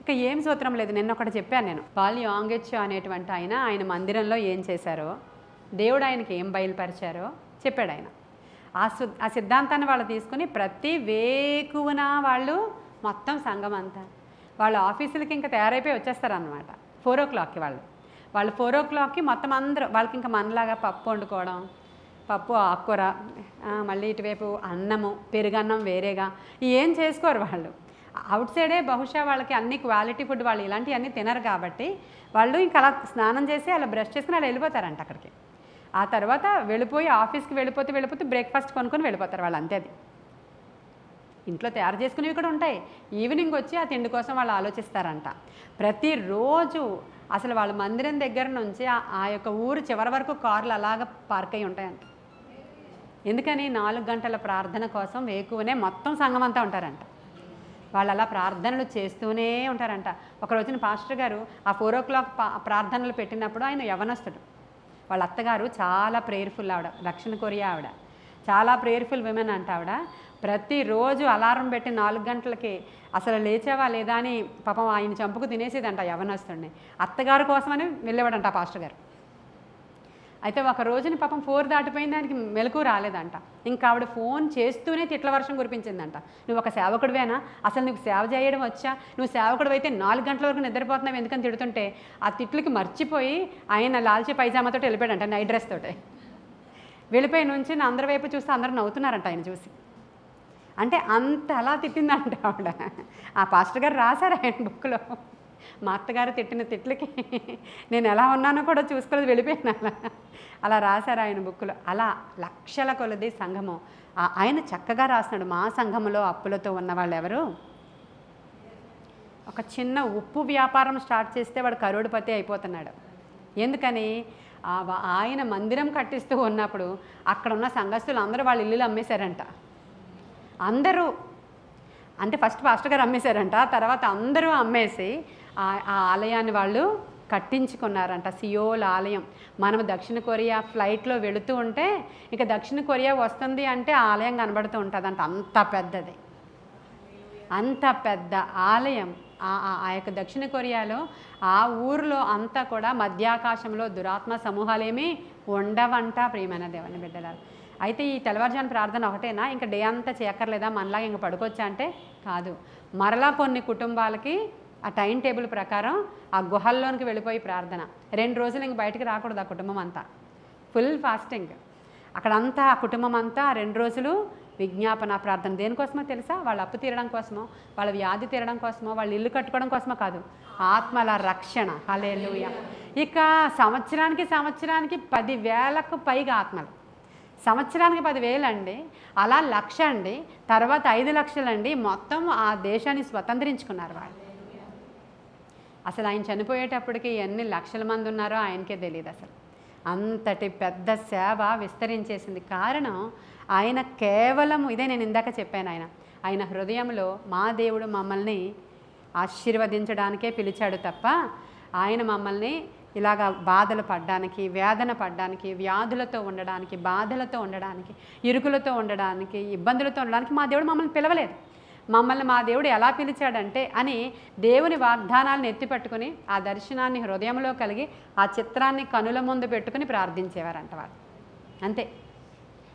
ఇక ఏం సూత్రం లేదు. నిన్న ఒకటి చెప్పాను నేను. పాల్ యాంగెచ్ అనేటువంటి ఆయన మందిరంలో ఏం చేశారో, దేవుడు ఆయనకి ఏం బయలుపరిచారో చెప్పాడు ఆయన. ఆ సిద్ధాంతాన్ని వాళ్ళు తీసుకుని ప్రతి వేకువన వాళ్ళు మొత్తం సంఘం అంతా వాళ్ళ ఆఫీసులకి ఇంకా తయారైపోయి వచ్చేస్తారనమాట. 4 o'clockకి వాళ్ళు 4 o'clockకి మొత్తం అందరూ వాళ్ళకి ఇంకా మనలాగా పప్పు వండుకోవడం, పప్పు ఆకుకూర, మళ్ళీ ఇటువైపు అన్నము పెరుగన్నం వేరేగా ఏం చేసుకోరు వాళ్ళు. అవుట్ సైడే బహుశా వాళ్ళకి అన్ని క్వాలిటీ ఫుడ్ వాళ్ళు ఇలాంటివన్నీ తినరు కాబట్టి వాళ్ళు ఇంకా అలా స్నానం చేసి అలా బ్రష్ చేసుకుని అలా వెళ్ళిపోతారంట అక్కడికి. ఆ తర్వాత వెళ్ళిపోయి ఆఫీస్కి వెళ్ళిపోతే బ్రేక్ఫాస్ట్ కొనుక్కొని వెళ్ళిపోతారు వాళ్ళు. అంతే, అది ఇంట్లో తయారు చేసుకునేవి కూడా ఉంటాయి. ఈవినింగ్ వచ్చి ఆ తిండి కోసం వాళ్ళు ఆలోచిస్తారంట. ప్రతిరోజు అసలు వాళ్ళ మందిరం దగ్గర నుంచి ఆ యొక్క ఊరు చివరి వరకు కార్లు అలాగ పార్క్ అయి ఉంటాయంట. ఎందుకని? 4 గంటల ప్రార్థన కోసం వేకువనే మొత్తం సంఘం అంతా ఉంటారంట. వాళ్ళు అలా ప్రార్థనలు చేస్తూనే ఉంటారంట. ఒక రోజున పాస్టర్ గారు ఆ 4 o'clock ప్రార్థనలు పెట్టినప్పుడు ఆయన యవనస్తుడు, వాళ్ళ అత్తగారు చాలా ప్రేయర్ఫుల్ ఆవిడ, దక్షిణ కొరియా ఆవిడ, చాలా ప్రేయర్ఫుల్ విమెన్ అంట ఆవిడ. ప్రతిరోజు అలారం పెట్టి 4 గంటలకి అసలు లేచావా లేదా అని పాపం ఆయన చంపుకు తినేసేదంట యవనస్తుడిని. అత్తగారు కోసమని వెళ్ళేవాడంట పాస్టర్ గారు. అయితే ఒక రోజుని పాపం 4 దాటిపోయిన దానికి మెలకు రాలేదంట. ఇంకా ఆవిడ ఫోన్ చేస్తూనే తిట్ల వర్షం కురిపించిందంట. నువ్వు ఒక సేవకుడివేనా? అసలు నీకు సేవ చేయడం వచ్చా? నువ్వు సేవకుడు అయితే 4 గంటల వరకు నిద్రపోతున్నావు ఎందుకని తిడుతుంటే ఆ తిట్లకి మర్చిపోయి ఆయన లాల్చి పైజామాతో వెళ్ళిపోయాడంట, నైట్ డ్రెస్ తోటే వెళ్ళిపోయి నుంచి అందరి వైపు చూస్తే అందరూ నవ్వుతున్నారంట ఆయన చూసి. అంటే అంత అలా తిట్టిందంట ఆవిడ. ఆ పాస్టర్ గారు రాశారు ఆయన బుక్లో, మా అత్తగారు తిట్టిన తిట్లకి నేను ఎలా ఉన్నానో కూడా చూసుకోలేదు, వెళ్ళిపోయాను అలా రాశారు ఆయన బుక్లో. అలా లక్షల కొలది సంఘము ఆయన చక్కగా రాస్తున్నాడు. మా సంఘంలో అప్పులతో ఉన్నవాళ్ళు ఎవరు? ఒక చిన్న ఉప్పు వ్యాపారం స్టార్ట్ చేస్తే వాడు కరోడుపతి అయిపోతున్నాడు. ఎందుకని? ఆయన మందిరం కట్టిస్తూ ఉన్నప్పుడు అక్కడ ఉన్న సంఘస్థులు అందరూ వాళ్ళ ఇల్లులు అమ్మేశారంట. అందరూ అంటే ఫస్ట్ పాస్టర్ గారు అమ్మేశారంట, తర్వాత అందరూ అమ్మేసి ఆ ఆలయాన్ని వాళ్ళు కట్టించుకున్నారంట. సియోల్ ఆలయం. మనం దక్షిణ కొరియా ఫ్లైట్లో వెళుతూ ఉంటే ఇక దక్షిణ కొరియా వస్తుంది అంటే ఆ ఆలయం కనబడుతూ ఉంటుందంట. అంత పెద్దది, అంత పెద్ద ఆలయం. ఆ యొక్క దక్షిణ కొరియాలో ఆ ఊరిలో అంతా కూడా మధ్యాకాశంలో దురాత్మ సమూహాలేమీ ఉండవంట. ప్రియమైన దేవుని బిడ్డలారు, అయితే ఈ తెల్లవారుజామున ప్రార్థన ఒకటేనా? ఇంకా డే అంతా చేయక్కర్లేదా? మనలాగా ఇంకా పడుకోవచ్చా అంటే కాదు. మరలా కొన్ని కుటుంబాలకి ఆ టైం టేబుల్ ప్రకారం ఆ గుహల్లోనికి వెళ్ళిపోయి ప్రార్థన. 2 రోజులు ఇంక బయటికి రాకూడదు ఆ కుటుంబం అంతా. ఫుల్ ఫాస్టింగ్ అక్కడంతా ఆ కుటుంబం అంతా 2 రోజులు విజ్ఞాపన ప్రార్థన దేనికోసమో తెలుసా? వాళ్ళ అప్పు తీరడం కోసమో, వాళ్ళ వ్యాధి తీరడం కోసమో, వాళ్ళ ఇల్లు కట్టుకోవడం కోసమో కాదు, ఆత్మల రక్షణ. హల్లెలూయా. ఇక సంవత్సరానికి 10,000కు పైగా ఆత్మలు, సంవత్సరానికి 10,000 అండి, అలా 1,00,000 అండి, తర్వాత 5 లక్షలు అండి, మొత్తం ఆ దేశాన్ని స్వతంత్రించుకున్నారు వాళ్ళు. అసలు ఆయన చనిపోయేటప్పటికి ఎన్ని లక్షల మంది ఉన్నారో ఆయనకే తెలియదు. అసలు అంతటి పెద్ద సేవ విస్తరించేసింది. కారణం ఆయన కేవలం ఇదే నేను ఇందాక చెప్పాను, ఆయన హృదయంలో మా దేవుడు మమ్మల్ని ఆశీర్వదించడానికే పిలిచాడు తప్ప ఆయన మమ్మల్ని ఇలాగ బాధలు పడడానికి, వేదన పడడానికి, వ్యాధులతో ఉండడానికి, బాధలతో ఉండడానికి, ఇరుకులతో ఉండడానికి, ఇబ్బందులతో ఉండడానికి మా దేవుడు మమ్మల్ని పిలవలేదు. మమ్మల్ని మా దేవుడు ఎలా పిలిచాడంటే అని దేవుని వాగ్దానాలను ఎత్తిపట్టుకుని ఆ దర్శనాన్ని హృదయంలో కలిగి ఆ చిత్రాన్ని కనుల ముందు పెట్టుకుని ప్రార్థించేవారంట వాళ్ళు. అంతే.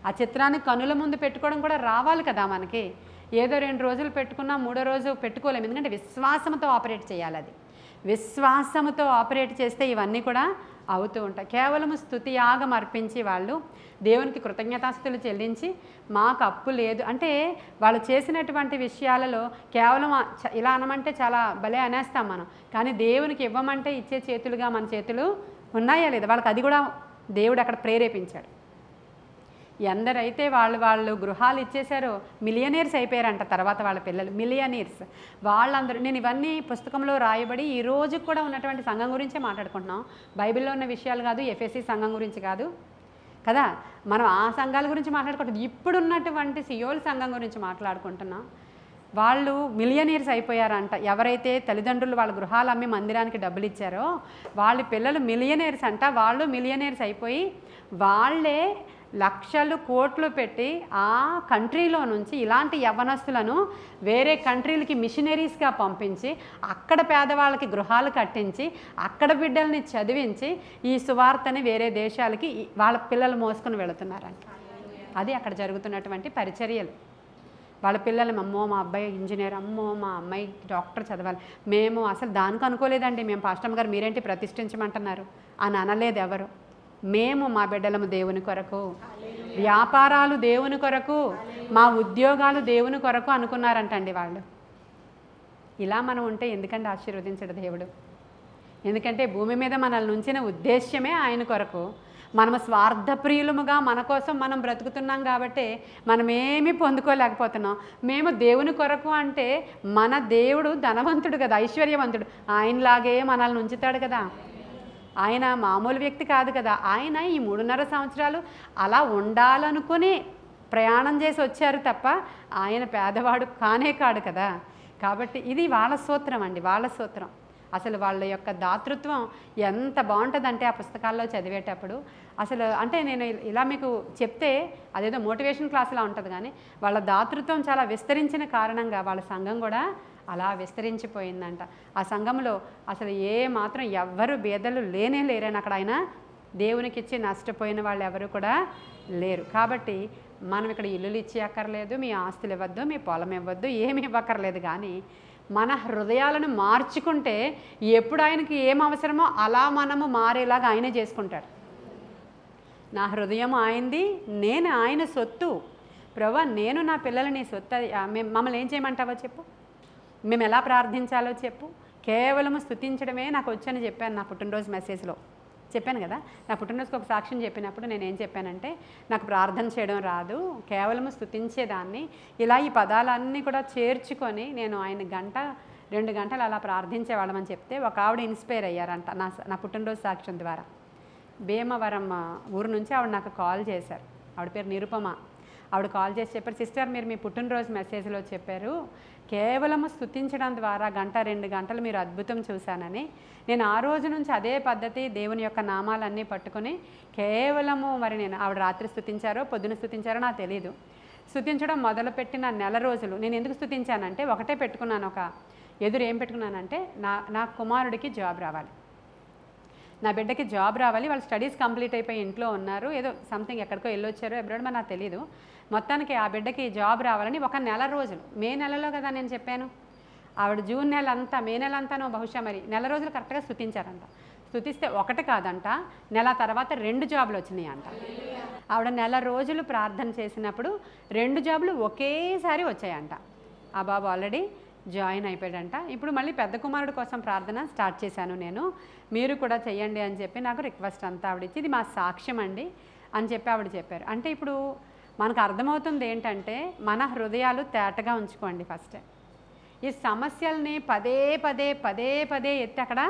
ఆ చిత్రాన్ని కనుల ముందు పెట్టుకోవడం కూడా రావాలి కదా మనకి. ఏదో 2 రోజులు పెట్టుకున్నా 3వ రోజు పెట్టుకోలేము. ఎందుకంటే విశ్వాసంతో ఆపరేట్ చేయాలి. అది విశ్వాసంతో ఆపరేట్ చేస్తే ఇవన్నీ కూడా అవుతూ ఉంటాయి. కేవలం స్తుతి యాగం అర్పించి వాళ్ళు దేవునికి కృతజ్ఞతాస్తుతులు చెల్లించి మాకు అప్పు లేదు అంటే వాళ్ళు చేసినటువంటి విషయాలలో కేవలం ఇలా అనమంటే చాలా భలే అనేస్తాం మనం. కానీ దేవునికి ఇవ్వమంటే ఇచ్చే చేతులుగా మన చేతులు ఉన్నాయా లేదా? వాళ్ళకి అది కూడా దేవుడు అక్కడ ప్రేరేపించాడు. ఎందరైతే వాళ్ళు గృహాలు ఇచ్చేశారో మిలియనీర్స్ అయిపోయారంట. తర్వాత వాళ్ళ పిల్లలు మిలియనీర్స్. వాళ్ళందరూ, నేను ఇవన్నీ పుస్తకంలో రాయబడి ఈ రోజు కూడా ఉన్నటువంటి సంఘం గురించే మాట్లాడుకుంటున్నాం. బైబిల్లో ఉన్న విషయాలు కాదు, ఎఫ్ఎస్సి సంఘం గురించి కాదు కదా. మనం ఆ సంఘాల గురించి మాట్లాడుకుంటున్నాం. ఇప్పుడున్నటువంటి సియోల్ సంఘం గురించి మాట్లాడుకుంటున్నాం. వాళ్ళు మిలియనీర్స్ అయిపోయారంట. ఎవరైతే తల్లిదండ్రులు వాళ్ళ గృహాలు అమ్మి మందిరానికి డబ్బులు ఇచ్చారో వాళ్ళ పిల్లలు మిలియనీర్స్ అంట. వాళ్ళు మిలియనీర్స్ అయిపోయి వాళ్ళే లక్షలు కోట్లు పెట్టి ఆ కంట్రీలో నుంచి ఇలాంటి యవ్వనస్తులను వేరే కంట్రీలకి మిషనరీస్గా పంపించి అక్కడ పేదవాళ్ళకి గృహాలు కట్టించి అక్కడ బిడ్డల్ని చదివించి ఈ సువార్తని వేరే దేశాలకి వాళ్ళ పిల్లలు మోసుకొని వెళుతున్నారంట. అది అక్కడ జరుగుతున్నటువంటి పరిచర్యలు. వాళ్ళ పిల్లలు, అమ్మో మా అబ్బాయి ఇంజనీర్, అమ్మో మా అమ్మాయి డాక్టర్ చదవాలి, మేము అసలు దానికి అనుకోలేదండి, మేము పాస్టర్ గారు మీరేంటి ప్రతిష్ఠించమంటున్నారు అని అనలేదు ఎవరు. మేము మా బిడ్డలము దేవుని కొరకు, వ్యాపారాలు దేవుని కొరకు, మా ఉద్యోగాలు దేవుని కొరకు అనుకున్నారంటండి వాళ్ళు. ఇలా మనం ఉంటే ఎందుకంటే ఆశీర్వదించడు దేవుడు? ఎందుకంటే భూమి మీద మనల్ని ఉంచిన ఉద్దేశ్యమే ఆయన కొరకు. మనము స్వార్థప్రియులముగా మన కోసం మనం బ్రతుకుతున్నాం కాబట్టి మనమేమీ పొందుకోలేకపోతున్నాం. మేము దేవుని కొరకు అంటే మన దేవుడు ధనవంతుడు కదా, ఐశ్వర్యవంతుడు, ఆయనలాగే మనల్ని ఉంచుతాడు కదా. ఆయన మామూలు వ్యక్తి కాదు కదా. ఆయన ఈ 3.5 సంవత్సరాలు అలా ఉండాలనుకుని ప్రయాణం చేసి వచ్చారు తప్ప ఆయన పేదవాడు కానే కాడు కదా. కాబట్టి ఇది వాళ్ళ సూత్రం అండి, వాళ్ళ సూత్రం. అసలు వాళ్ళ యొక్క దాతృత్వం ఎంత బాగుంటుందంటే ఆ పుస్తకాల్లో చదివేటప్పుడు అసలు అంటే నేను ఇలా మీకు చెప్తే అదేదో మోటివేషన్ క్లాసులా ఉంటుంది, కానీ వాళ్ళ దాతృత్వం చాలా విస్తరించిన కారణంగా వాళ్ళ సంఘం కూడా అలా విస్తరించిపోయిందంట. ఆ సంఘంలో అసలు ఏ మాత్రం ఎవ్వరు బేదలు లేనే లేరని అక్కడ ఆయన దేవునికి ఇచ్చి నష్టపోయిన వాళ్ళు ఎవరు కూడా లేరు. కాబట్టి మనం ఇక్కడ ఇల్లులు ఇచ్చి అక్కర్లేదు, మీ ఆస్తులు ఇవ్వద్దు, మీ పొలం ఇవ్వద్దు, ఏమి ఇవ్వక్కర్లేదు. కానీ మన హృదయాలను మార్చుకుంటే ఎప్పుడు ఆయనకి ఏం అవసరమో అలా మనము మారేలాగా ఆయనే చేసుకుంటాడు. నా హృదయం ఆయనది, నేను ఆయన సొత్తు. ప్రభువా నేను నా పిల్లలని సొత్తు, మమ్మల్ని ఏం చేయమంటావో చెప్పు, మేము ఎలా ప్రార్థించాలో చెప్పు. కేవలం స్తుతించడమే నాకు వచ్చని చెప్పాను నా పుట్టినరోజు మెసేజ్లో చెప్పాను కదా. నా పుట్టినరోజుకి ఒక సాక్ష్యం చెప్పినప్పుడు నేనేం చెప్పానంటే నాకు ప్రార్థన చేయడం రాదు, కేవలం స్తుతించేదాన్ని. ఇలా ఈ పదాలన్నీ కూడా చేర్చుకొని నేను ఆయన 1-2 గంటలు అలా ప్రార్థించేవాళ్ళమని చెప్తే ఒక ఆవిడ ఇన్స్పైర్ అయ్యారంట నా పుట్టినరోజు సాక్ష్యం ద్వారా. భీమవరం ఊరు నుంచి ఆవిడ నాకు కాల్ చేశారు. ఆవిడ పేరు నిరుపమ. ఆవిడ కాల్ చేసి చెప్పారు, సిస్టర్ మీరు మీ పుట్టినరోజు మెసేజ్లో చెప్పారు కేవలము స్తుతించడం ద్వారా 1-2 గంటలు మీరు అద్భుతం చూశానని. నేను ఆ రోజు నుంచి అదే పద్ధతి దేవుని యొక్క నామాలన్నీ పట్టుకొని కేవలము నేను ఆవిడ రాత్రి స్తుతించారో పొద్దున స్తుతించారో నాకు తెలియదు. స్తుతించడం మొదలుపెట్టిన నెల రోజులు నేను ఎందుకు స్తుతించానంటే ఒకటే పెట్టుకున్నాను, ఏం పెట్టుకున్నానంటే నా కుమారుడికి జాబ్ రావాలి, నా బిడ్డకి జాబ్ రావాలి, వాళ్ళు స్టడీస్ కంప్లీట్ అయిపోయి ఇంట్లో ఉన్నారు, ఏదో సంథింగ్ ఎక్కడికో వెళ్ళొచ్చారో అబ్రాడ్ మరి నాకు తెలియదు. మొత్తానికి ఆ బిడ్డకి జాబ్ రావాలని ఒక నెల రోజులు, మే నెలలో కదా నేను చెప్పాను, ఆవిడ జూన్ నెల అంతా మే నెల అంతానో బహుశా మరి నెల రోజులు కరెక్ట్గా స్తుతించారంట. స్తుతిస్తే ఒకటి కాదంట, నెల తర్వాత 2 జాబులు వచ్చినాయి అంట. ఆవిడ నెల రోజులు ప్రార్థన చేసినప్పుడు 2 జాబులు ఒకేసారి వచ్చాయంట. ఆ బాబు ఆల్రెడీ జాయిన్ అయిపోయాడంట. ఇప్పుడు మళ్ళీ పెద్ద కుమారుడు కోసం ప్రార్థన స్టార్ట్ చేశాను నేను, మీరు కూడా చెయ్యండి అని చెప్పి నాకు రిక్వెస్ట్ అంతా ఆవిడ ఇచ్చి, ఇది మా సాక్ష్యం అండి అని చెప్పి ఆవిడ చెప్పారు. అంటే ఇప్పుడు మనకు అర్థమవుతుంది ఏంటంటే, మన హృదయాలు తేటగా ఉంచుకోండి. ఫస్ట్ ఈ సమస్యల్ని పదే పదే పదే పదే ఎత్తి అక్కడ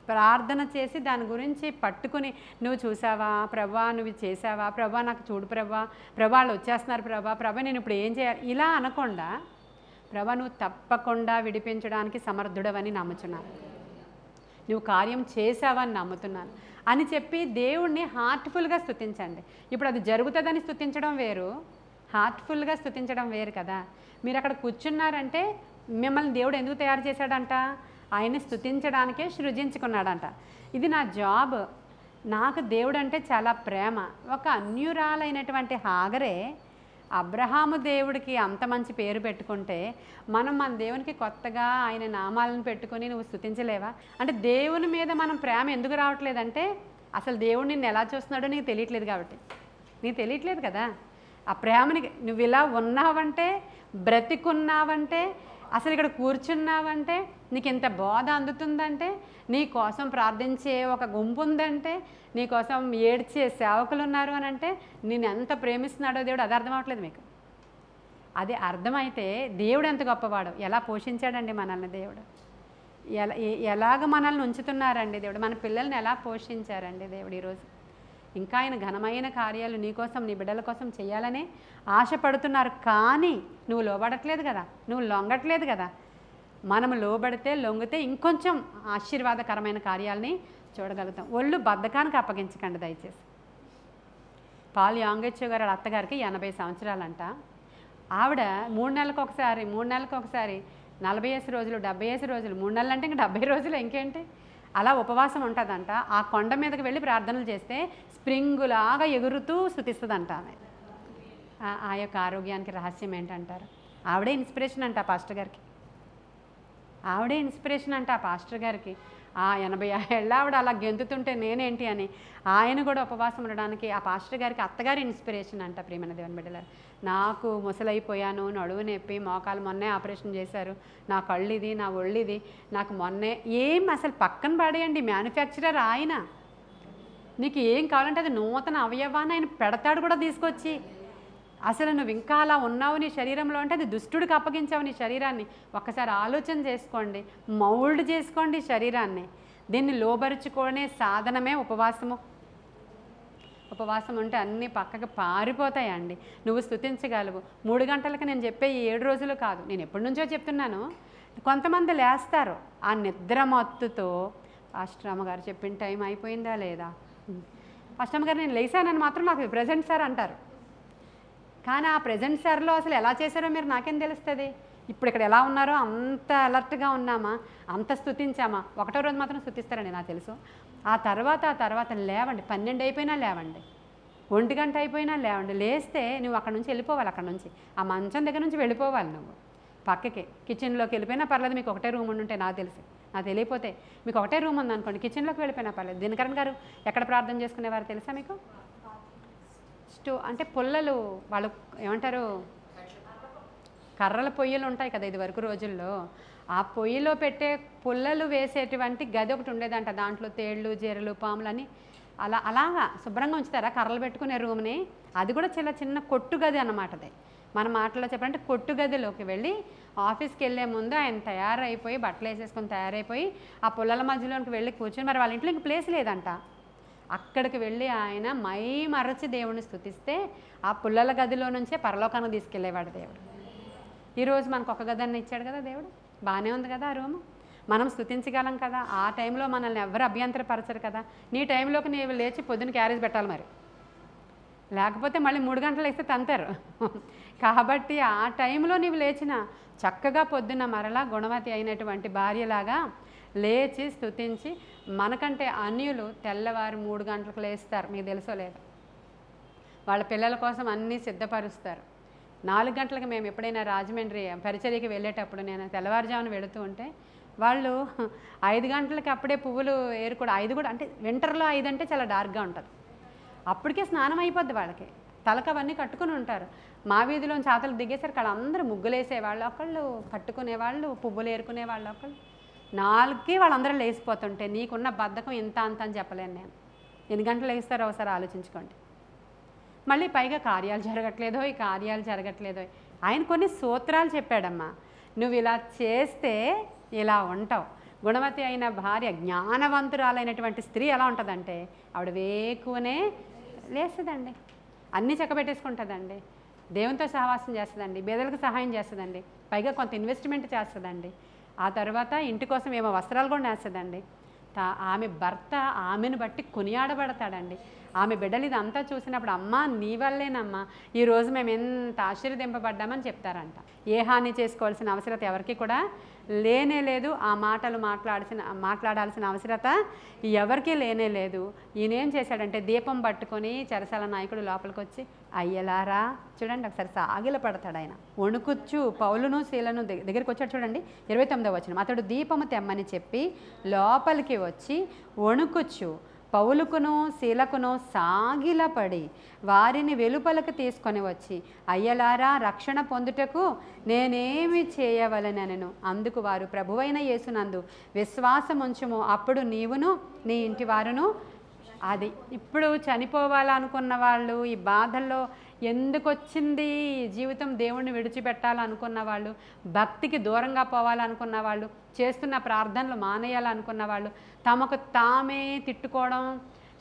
ప్రార్థన చేసి దాని గురించి పట్టుకుని, నువ్వు చూసావా ప్రభా, నువ్వు చేసావా ప్రభా, నాకు చూడు ప్రభా, ప్రభా వాళ్ళు వచ్చేస్తున్నారు ప్రభా, ప్రభా నేను ఇప్పుడు ఏం చేయాలి, ఇలా అనకుండా ప్రభా నువ్వు తప్పకుండా విడిపించడానికి సమర్థుడవని నమ్ముతున్నాను, నువ్వు కార్యం చేసావని నమ్ముతున్నాను అని చెప్పి దేవుణ్ణి హార్ట్ఫుల్గా స్తుతించండి. ఇప్పుడు అది జరుగుతుందని స్తుతించడం వేరు, హార్ట్ఫుల్గా స్తుతించడం వేరు కదా. మీరు అక్కడ కూర్చున్నారంటే మిమ్మల్ని దేవుడు ఎందుకు తయారు చేశాడంట, ఆయన్ని స్తుతించడానికే సృజించుకున్నాడంట. ఇది నా జాబ్, నాకు దేవుడు అంటే చాలా ప్రేమ. ఒక అన్యురాలైనటువంటి హాగరే అబ్రహాము దేవుడికి అంత మంచి పేరు పెట్టుకుంటే, మనం మన దేవునికి కొత్తగా ఆయన నామాలను పెట్టుకొని నువ్వు స్తుతించలేవా? అంటే దేవుని మీద మనం ప్రేమ ఎందుకు రావట్లేదంటే, అసలు దేవుడు నిన్ను ఎలా చూస్తున్నాడో నీకు తెలియట్లేదు కాబట్టి. నీకు తెలియట్లేదు కదా ఆ ప్రేమని. నువ్వు ఇలా ఉన్నావంటే, బ్రతికున్నావంటే, అసలు ఇక్కడ కూర్చున్నావంటే, నీకు ఇంత బోధ అందుతుందంటే, నీ కోసం ప్రార్థించే ఒక గుంపు ఉందంటే, నీ కోసం ఏడ్చే సేవకులు ఉన్నారు అని అంటే, నేను ఎంత ప్రేమిస్తున్నాడో దేవుడు, అది అర్థం అవ్వట్లేదు మీకు. అది అర్థమైతే దేవుడు ఎంత గొప్పవాడు, ఎలా పోషించాడండి మనల్ని దేవుడు, ఎలాగ మనల్ని ఉంచుతున్నారండి దేవుడు, మన పిల్లల్ని ఎలా పోషించారండి దేవుడు. ఈరోజు ఇంకా ఆయన ఘనమైన కార్యాలు నీ కోసం నీ బిడ్డల కోసం చేయాలనే ఆశపడుతున్నారు. కానీ నువ్వు లోబడట్లేదు కదా, నువ్వు లొంగట్లేదు కదా. మనము లోబడితే లొంగితే ఇంకొంచెం ఆశీర్వాదకరమైన కార్యాలని చూడగలుగుతాం. ఒళ్ళు బద్ధకానికి అప్పగించకండి దయచేసి. పాల్ యాంగేచ్చో గారు అత్తగారికి 80 సంవత్సరాలంట. ఆవిడ 3 నెలలకు ఒకసారి 40 రోజులు 70 రోజులు, 3 నెలలు అంటే ఇంక 70 రోజులు ఇంకేంటి, అలా ఉపవాసం ఉంటుందంట. ఆ కొండ మీదకి వెళ్ళి ప్రార్థనలు చేస్తే స్ప్రింగులాగా ఎగురుతూ స్తుతిస్తుందంట ఆమె. ఆ యొక్క ఆరోగ్యానికి రహస్యం ఏంటంటారు? ఆవిడే ఇన్స్పిరేషన్ అంట పాస్టర్ గారికి, ఆవిడే ఇన్స్పిరేషన్ అంట ఆ పాస్టర్ గారికి. ఆ 80 ఏళ్ళ ఆవిడ అలా గెంతుతుంటే నేనేంటి అని ఆయన కూడా ఉపవాసం ఉండడానికి ఆ పాస్టర్ గారికి అత్తగారి ఇన్స్పిరేషన్ అంట. ప్రియమైన దేవుని బిడ్డలారా, నాకు ముసలైపోయాను, నడువు నొప్పి, మోకాలు మొన్నే ఆపరేషన్ చేశారు, నా కళ్ళు ఇది, నా ఒళ్ళు ఇది, నాకు మొన్నే ఏం అసలు పక్కన పడేయండి. మ్యానుఫ్యాక్చరర్ ఆయన, నీకు ఏం కావాలంటే అది నూతన అవయవాన్ని ఆయన పెడతాడు కూడా తీసుకొచ్చి. అసలు నువ్వు ఇంకా అలా ఉన్నావు నీ శరీరంలో అంటే అది దుష్టుడికి అప్పగించావు నీ శరీరాన్ని. ఒక్కసారి ఆలోచన చేసుకోండి, మౌల్డ్ చేసుకోండి శరీరాన్ని. దీన్ని లోబరుచుకునే సాధనమే ఉపవాసము. ఉపవాసం ఉంటే అన్నీ పక్కకి పారిపోతాయండి. నువ్వు స్తుతించగలవు. 3 గంటలకు నేను చెప్పే 7 రోజులు కాదు, నేను ఎప్పటి నుంచో చెప్తున్నాను. కొంతమంది లేస్తారు ఆ నిద్ర మత్తుతో, పాస్టర్ అమ్మగారు చెప్పిన టైం అయిపోయిందా లేదా, పాస్టర్ అమ్మగారు నేను లేసానని మాత్రం నాకు ప్రెజెంట్ సార్ అంటారు. కానీ ఆ ప్రెజెంట్ సార్లో అసలు ఎలా చేశారో మీరు నాకేం తెలుస్తుంది? ఇప్పుడు ఇక్కడ ఎలా ఉన్నారో అంత అలర్ట్గా ఉన్నామా, అంత స్తుతించామా? 1వ రోజు మాత్రం స్తుతిస్తారండి నాకు తెలుసు. ఆ తర్వాత లేవండి, 12 అయిపోయినా లేవండి, 1 గంట అయిపోయినా లేవండి. లేస్తే నువ్వు అక్కడ నుంచి వెళ్ళిపోవాలి, అక్కడ నుంచి ఆ మంచం దగ్గర నుంచి వెళ్ళిపోవాలి. నువ్వు పక్కకి కిచెన్లోకి వెళ్ళిపోయినా పర్లేదు, మీకు ఒకటే రూమ్ ఉంటే నాకు తెలిసి, నాకు తెలియపోతే మీకు ఒకటే రూమ్ ఉందనుకోండి, కిచెన్లోకి వెళ్ళిపోయినా పర్లేదు. దినకరణ్ గారు ఎక్కడ ప్రార్థన చేసుకునేవారు తెలుసా మీకు? అంటే పుల్లలు, వాళ్ళు ఏమంటారు, కర్రల పొయ్యిలు ఉంటాయి కదా ఇది వరకు రోజుల్లో, ఆ పొయ్యిలో పెట్టే పుల్లలు వేసేటువంటి గది ఒకటి ఉండేదంట. దాంట్లో తేళ్ళు, జీరలు, పాములని అలాగా శుభ్రంగా ఉంచుతారా కర్రలు పెట్టుకునే రూమ్ని. అది కూడా చాలా చిన్న కొట్టు గది అన్నమాట. అది మన మాటల్లో చెప్పాలంటే కొట్టు గదిలోకి వెళ్ళి ఆఫీస్కి వెళ్ళే ముందు ఆయన తయారైపోయి బట్టలు వేసేసుకొని తయారైపోయి ఆ పుల్లల మధ్యలోకి వెళ్ళి కూర్చొని, మరి వాళ్ళ ఇంట్లో ఇంక ప్లేస్ లేదంట, అక్కడికి వెళ్ళి ఆయన మై మరచి దేవుడిని స్తుతిస్తే ఆ పుల్లల గదిలో నుంచే పరలోకానికి తీసుకెళ్ళేవాడు దేవుడు. ఈరోజు మనకు ఒక గదాన్ని ఇచ్చాడు కదా దేవుడు, బాగానే ఉంది కదా ఆ రూము, మనం స్తుతించగలం కదా. ఆ టైంలో మనల్ని ఎవరు అభ్యంతరపరచరు కదా. నీ టైంలోకి నీవు లేచి పొద్దున్న క్యారేజ్ పెట్టాలి మరి, లేకపోతే మళ్ళీ 3 గంటలు వేస్తే తంతారు. కాబట్టి ఆ టైంలో నీవు లేచిన చక్కగా పొద్దున్న మరలా గుణవతి అయినటువంటి భార్యలాగా లేచి స్తుతించి, మనకంటే అన్యులు తెల్లవారు 3 గంటలకు లేస్తారు, మీకు తెలుసో లేదు. వాళ్ళ పిల్లల కోసం అన్నీ సిద్ధపరుస్తారు. 4 గంటలకు మేము ఎప్పుడైనా రాజమండ్రి పరిచర్యకి వెళ్ళేటప్పుడు నేను తెల్లవారుజామున వెళుతూ ఉంటే వాళ్ళు 5 గంటలకి అప్పుడే పువ్వులు ఏరుకోవడం, 5 కూడా అంటే వింటర్లో 5 అంటే చాలా డార్క్గా ఉంటుంది. అప్పటికే స్నానం అయిపోద్ది వాళ్ళకి, తలకు అవన్నీ కట్టుకుని ఉంటారు. మా వీధిలోంచి చాతలు దిగేసరికి వాళ్ళందరూ ముగ్గులేసేవాళ్ళు ఒకళ్ళు, కట్టుకునేవాళ్ళు, పువ్వులు ఏరుకునేవాళ్ళు ఒకళ్ళు. 4కి వాళ్ళందరూ లేచిపోతుంటే నీకున్న బద్ధకం ఇంత అంత అని చెప్పలేను నేను. ఎన్ని గంటలు లేస్తారో ఒకసారి ఆలోచించుకోండి. మళ్ళీ పైగా కార్యాలు జరగట్లేదో, ఈ కార్యాలు జరగట్లేదో. ఆయన కొన్ని సూత్రాలు చెప్పాడమ్మా. నువ్వు ఇలా చేస్తే ఇలా ఉంటావు. గుణవతి అయిన భార్య, జ్ఞానవంతురాలైనటువంటి స్త్రీ ఎలా ఉంటుందంటే ఆవిడ వేకువనే లేస్తుందండి, అన్నీ చక్కబెట్టేసుకుంటుందండి, దేవునితో సహవాసం చేస్తుందండి, బేదలకు సహాయం చేస్తుందండి, పైగా కొంత ఇన్వెస్ట్మెంట్ చేస్తుందండి. ఆ తర్వాత ఇంటి కోసం ఏమో వస్త్రాలు కూడా నేస్తుందండి. ఆమె భర్త ఆమెను బట్టి కొనియాడబడతాడండి. ఆమె బిడ్డలు ఇదంతా చూసినప్పుడు అమ్మ నీ వల్లేనమ్మా ఈరోజు మేము ఎంత ఆశీర్వదింపబడ్డామని చెప్తారంట. ఏ హాని చేసుకోవాల్సిన అవసరత ఎవరికి కూడా లేనే లేదు. ఆ మాటలు మాట్లాడాల్సిన అవసరత ఎవరికీ లేనే లేదు. ఈయనేం చేశాడంటే దీపం పట్టుకొని చెరసాల నాయకుడు లోపలికి వచ్చి అయ్యలారా చూడండి ఒకసారి సాగిల పడతాడు ఆయన. వణుకుచ్చు పౌలును శీలను దగ్గరికి వచ్చాడు చూడండి 29వ వచనం. అతడు దీపము తెమ్మని చెప్పి లోపలికి వచ్చి వణుకుచ్చు పౌలుకును శీలకును సాగిలపడి వారిని వెలుపలకు తీసుకొని వచ్చి అయ్యలారా రక్షణ పొందుటకు నేనేమి చేయవలనెను. అందుకు వారు ప్రభువైన యేసునందు విశ్వాసముంచుము, అప్పుడు నీవును నీ ఇంటి వారును. అది ఇప్పుడు చనిపోవాలనుకున్న వాళ్ళు, ఈ బాధల్లో ఎందుకు వచ్చింది జీవితం, దేవుణ్ణి విడిచిపెట్టాలనుకున్న వాళ్ళు, భక్తికి దూరంగా పోవాలనుకున్న వాళ్ళు, చేస్తున్న ప్రార్థనలు మానేయాలనుకున్న వాళ్ళు, తమకు తామే తిట్టుకోవడం,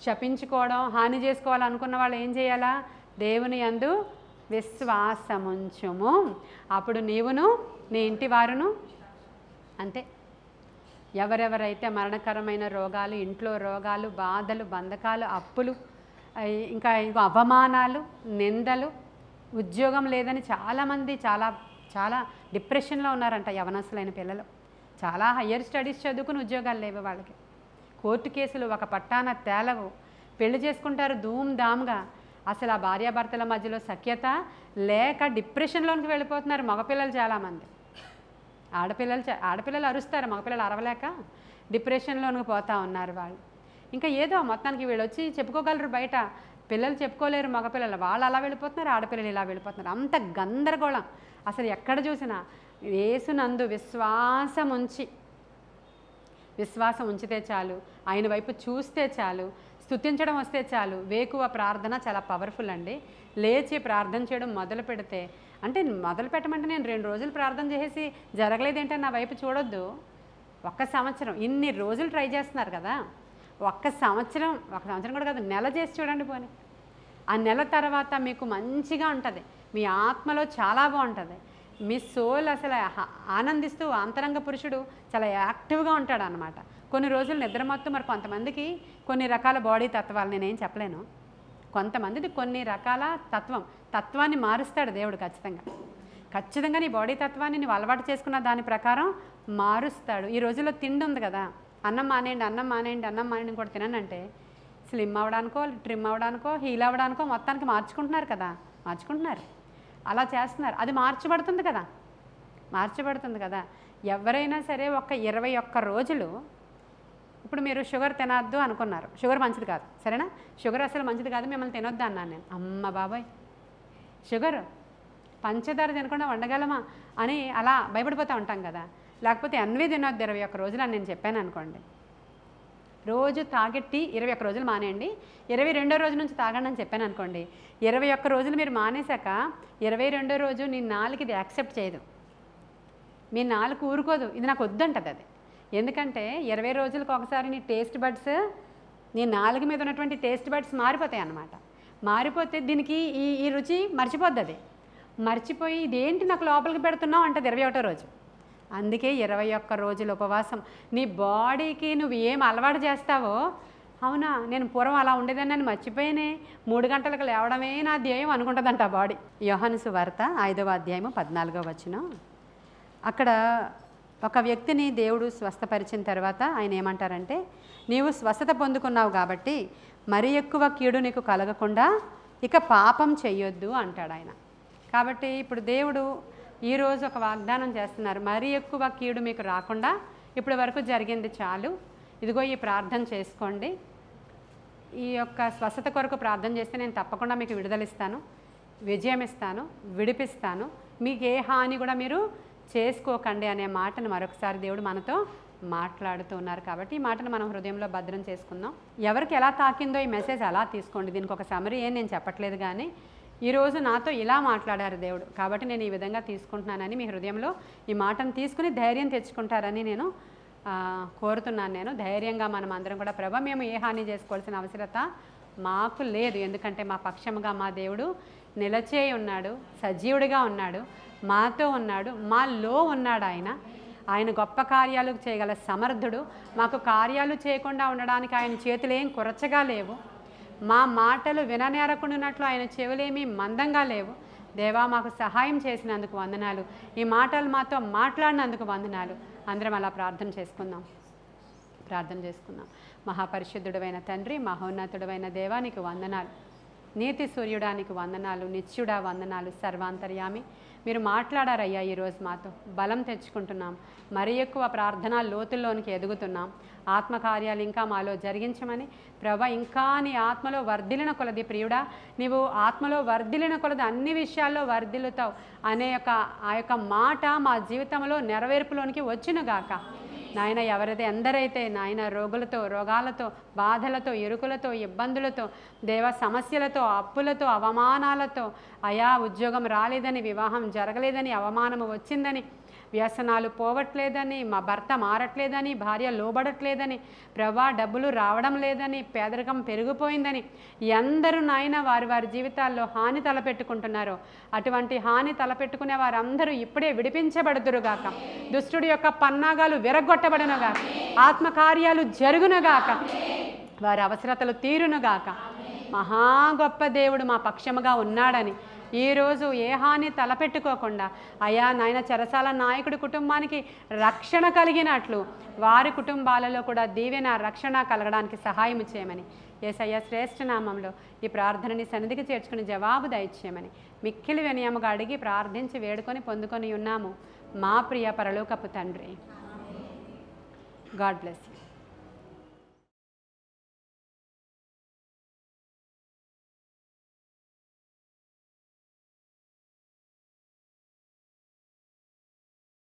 శపించుకోవడం, హాని చేసుకోవాలనుకున్న వాళ్ళు ఏం చేయాలా? దేవుని యందు విశ్వాసముంచుము, అప్పుడు నీవును నీ ఇంటి వారును. అంతే. ఎవరెవరైతే మరణకరమైన రోగాలు, ఇంట్లో రోగాలు, బాధలు, బంధకాలు, అప్పులు, ఇంకా అవమానాలు, నిందలు, ఉద్యోగం లేదని చాలామంది చాలా చాలా డిప్రెషన్లో ఉన్నారంట యవనస్తులైన పిల్లలు. చాలా హయ్యర్ స్టడీస్ చదువుకుని ఉద్యోగాలు లేవు వాళ్ళకి. కోర్టు కేసులు ఒక పట్టాన తేలవు. పెళ్లి చేసుకుంటారు ధూమ్ధామ్గా. అసలు ఆ భార్యాభర్తల మధ్యలో సఖ్యత లేక డిప్రెషన్లోనికి వెళ్ళిపోతున్నారు మగపిల్లలు చాలామంది. ఆడపిల్లలు అరుస్తారు, మగపిల్లలు అరవలేక డిప్రెషన్లోనికి పోతూ ఉన్నారు వాళ్ళు. ఇంకా ఏదో మొత్తానికి వీళ్ళు వచ్చి చెప్పుకోగలరు బయట, పిల్లలు చెప్పుకోలేరు మగపిల్లలు. వాళ్ళు అలా వెళ్ళిపోతున్నారు, ఆడపిల్లలు ఇలా వెళ్ళిపోతున్నారు. అంత గందరగోళం. అసలు ఎక్కడ చూసినా యేసునందు విశ్వాసం ఉంచితే చాలు, ఆయన వైపు చూస్తే చాలు, స్తుతించడం వస్తే చాలు. వేకువ ప్రార్థన చాలా పవర్ఫుల్ అండి. లేచి ప్రార్థన చేయడం మొదలు పెడితే, అంటే మొదలు పెట్టమంటే నేను 2 రోజులు ప్రార్థన చేసి జరగలేదేంటే నా వైపు చూడొద్దు. 1 సంవత్సరం, ఇన్ని రోజులు ట్రై చేస్తున్నారు కదా, 1 సంవత్సరం కూడా కాదు, నెల చేసి చూడండి పోనీ. ఆ నెల తర్వాత మీకు మంచిగా ఉంటుంది, మీ ఆత్మలో చాలా బాగుంటుంది, మీ సోల్ అసలు ఆనందిస్తూ అంతరంగ పురుషుడు చాలా యాక్టివ్గా ఉంటాడు అన్నమాట. కొన్ని రోజులు నిద్రమత్తు. మరి కొంతమందికి కొన్ని రకాల బాడీ తత్వాలు, నేనేం చెప్పలేను, కొంతమందిది కొన్ని రకాల తత్వాన్ని మారుస్తాడు దేవుడు. ఖచ్చితంగా నీ బాడీ తత్వాన్ని నువ్వు అలవాటు చేసుకున్న దాని ప్రకారం మారుస్తాడు. ఈ రోజుల్లో తిండి ఉంది కదా, అన్నం మానేయండి కూడా తినండి, స్లిమ్ అవ్వడానికో, ట్రిమ్ అవ్వడానికో, హీల్ అవ్వడానికో మొత్తానికి మార్చుకుంటున్నారు కదా, అలా చేస్తున్నారు. అది మార్చబడుతుంది కదా. ఎవరైనా సరే ఒక 21 రోజులు, ఇప్పుడు మీరు షుగర్ తినద్దు అనుకున్నారు, షుగర్ మంచిది కాదు, సరేనా, షుగర్ అసలు మంచిది కాదు, మిమ్మల్ని తినొద్దు అన్నాను నేను. అమ్మ బాబాయ్, షుగర్ పంచదార తినకుండా ఉండగలమా అని అలా భయపడిపోతూ ఉంటాం కదా. లేకపోతే అన్వీ తినొద్దు 21 రోజులు అని నేను చెప్పాను అనుకోండి. రోజు తాగెట్టి 21 రోజులు మానేయండి, 22వ రోజు నుంచి తాగండి అని చెప్పాను అనుకోండి. 21 రోజులు మీరు మానేశాక 22వ రోజు నీ నాలుగు ఇది యాక్సెప్ట్ చేయదు, మీ నాలుగు ఊరుకోదు, ఇది నాకు వద్దంటది అది. ఎందుకంటే 20 రోజులకు ఒకసారి నీ టేస్ట్ బడ్స్, నీ నాలుగు మీద ఉన్నటువంటి టేస్ట్ బడ్స్ మారిపోతాయి అన్నమాట. మారిపోతే దీనికి ఈ రుచి మర్చిపోద్ది. మర్చిపోయి ఇదేంటి నాకు లోపలికి పెడుతున్నావు అంటది 21వ రోజు. అందుకే 21 రోజుల ఉపవాసం. నీ బాడీకి నువ్వు ఏం అలవాటు చేస్తావో, అవునా నేను పూర్వం అలా ఉండేదని నేను మర్చిపోయానే, 3 గంటలకు లేవడమే నా ధ్యేయం అనుకుంటుందంట ఆ బాడీ. యోహాను సువార్త 5వ అధ్యాయము 14వ వచనం. అక్కడ ఒక వ్యక్తిని దేవుడు స్వస్థపరిచిన తర్వాత ఆయన ఏమంటారంటే, నీవు స్వస్థత పొందుకున్నావు కాబట్టి మరి ఎక్కువ కీడు నీకు కలగకుండా ఇక పాపం చెయ్యొద్దు అంటాడు ఆయన. కాబట్టి ఇప్పుడు దేవుడు ఈరోజు ఒక వాగ్దానం చేస్తున్నారు, మరీ ఎక్కువ కీడు మీకు రాకుండా ఇప్పటి వరకు జరిగింది చాలు, ఇదిగో ఈ ప్రార్థన చేసుకోండి. ఈ యొక్క స్వస్థత కొరకు ప్రార్థన చేస్తే నేను తప్పకుండా మీకు విడుదలిస్తాను, విజయం ఇస్తాను, విడిపిస్తాను, మీకు ఏ హాని కూడా మీరు చేసుకోకండి అనే మాటను మరొకసారి దేవుడు మనతో మాట్లాడుతూ ఉన్నారు. కాబట్టి ఈ మాటను మనం హృదయంలో భద్రం చేసుకుందాం. ఎవరికి ఎలా తాకిందో ఈ మెసేజ్ అలా తీసుకోండి. దీనికి ఒక సమరీ ఏం నేను చెప్పట్లేదు, కానీ ఈరోజు నాతో ఇలా మాట్లాడారు దేవుడు, కాబట్టి నేను ఈ విధంగా తీసుకుంటున్నానని మీ హృదయంలో ఈ మాటను తీసుకుని ధైర్యం తెచ్చుకుంటారని నేను కోరుతున్నాను. నేను ధైర్యంగా మనం అందరం కూడా ప్రభా మేము ఏ హాని చేసుకోవాల్సిన అవసరత మాకు లేదు, ఎందుకంటే మా పక్షముగా మా దేవుడు నిలచేయి ఉన్నాడు, సజీవుడిగా ఉన్నాడు, మాతో ఉన్నాడు, మాలో ఉన్నాడు. ఆయన గొప్ప కార్యాలు చేయగల సమర్థుడు. మాకు కార్యాలు చేయకుండా ఉండడానికి ఆయన చేతులు ఏం కురచగా లేవు, మా మాటలు విననేరకుండానట్లు ఆయన చెవులేమీ మందంగా లేవు. దేవా మాకు సహాయం చేసినందుకు వందనాలు, ఈ మాటలు మాతో మాట్లాడినందుకు వందనాలు. అందరం అలా ప్రార్థన చేసుకుందాం. మహాపరిశుద్ధుడైన తండ్రి, మహోన్నతుడైన దేవానికి వందనాలు, నీతి సూర్యుడానికి వందనాలు, నిత్యుడా వందనాలు, సర్వాంతర్యామి మీరు మాట్లాడారయ్యా. ఈరోజు మాతో బలం తెచ్చుకుంటున్నాం, మరి ఎక్కువ ప్రార్థనా లోతుల్లోనికి ఎదుగుతున్నాం. ఆత్మకార్యాలు ఇంకా మాలో జరిగించమని ప్రభా, ఇంకా నీ ఆత్మలో వర్ధిలిన కొలది ప్రియుడా, నీవు ఆత్మలో వర్ధిలిన కొలది అన్ని విషయాల్లో వర్ధిల్లుతావు అనే ఆ యొక్క మాట మా జీవితంలో నెరవేర్పులోనికి వచ్చునుగాక. నాయన ఎవరైతే ఎందరైతే నాయన రోగాలతో బాధలతో ఇరుకులతో ఇబ్బందులతో దేవ సమస్యలతో అప్పులతో అవమానాలతో అయా ఉద్యోగం రాలేదని, వివాహం జరగలేదని, అవమానము వచ్చిందని, వ్యసనాలు పోవట్లేదని, మా భర్త మారట్లేదని, భార్య లోబడట్లేదని, ప్రభా డబ్బులు రావడం లేదని, పేదరికం పెరిగిపోయిందని ఎందరూ నాయన వారి జీవితాల్లో హాని తలపెట్టుకుంటున్నారో అటువంటి హాని తలపెట్టుకునే వారందరూ ఇప్పుడే విడిపించబడుదురుగాక. దుష్టుడి యొక్క పన్నాగాలు విరగొట్టబడునుగాక, ఆత్మకార్యాలు జరుగునుగాక, వారి అవసరతలు తీరునుగాక. మహా గొప్ప దేవుడు మా పక్షముగా ఉన్నాడని ఈరోజు ఏ హాని తలపెట్టుకోకుండా అయా నాయన చెరసాల నాయకుడి కుటుంబానికి రక్షణ కలిగినట్లు వారి కుటుంబాలలో కూడా దీవెన రక్షణ కలగడానికి సహాయం చేయమని యేసయ్య శ్రేష్ఠ నామంలో ఈ ప్రార్థనని సన్నిధికి చేర్చుకుని జవాబు దయచేయమని మిక్కిలి వినయముగా అడిగి ప్రార్థించి వేడుకొని పొందుకొని ఉన్నాము మా ప్రియ పరలోకపు తండ్రి. God bless you.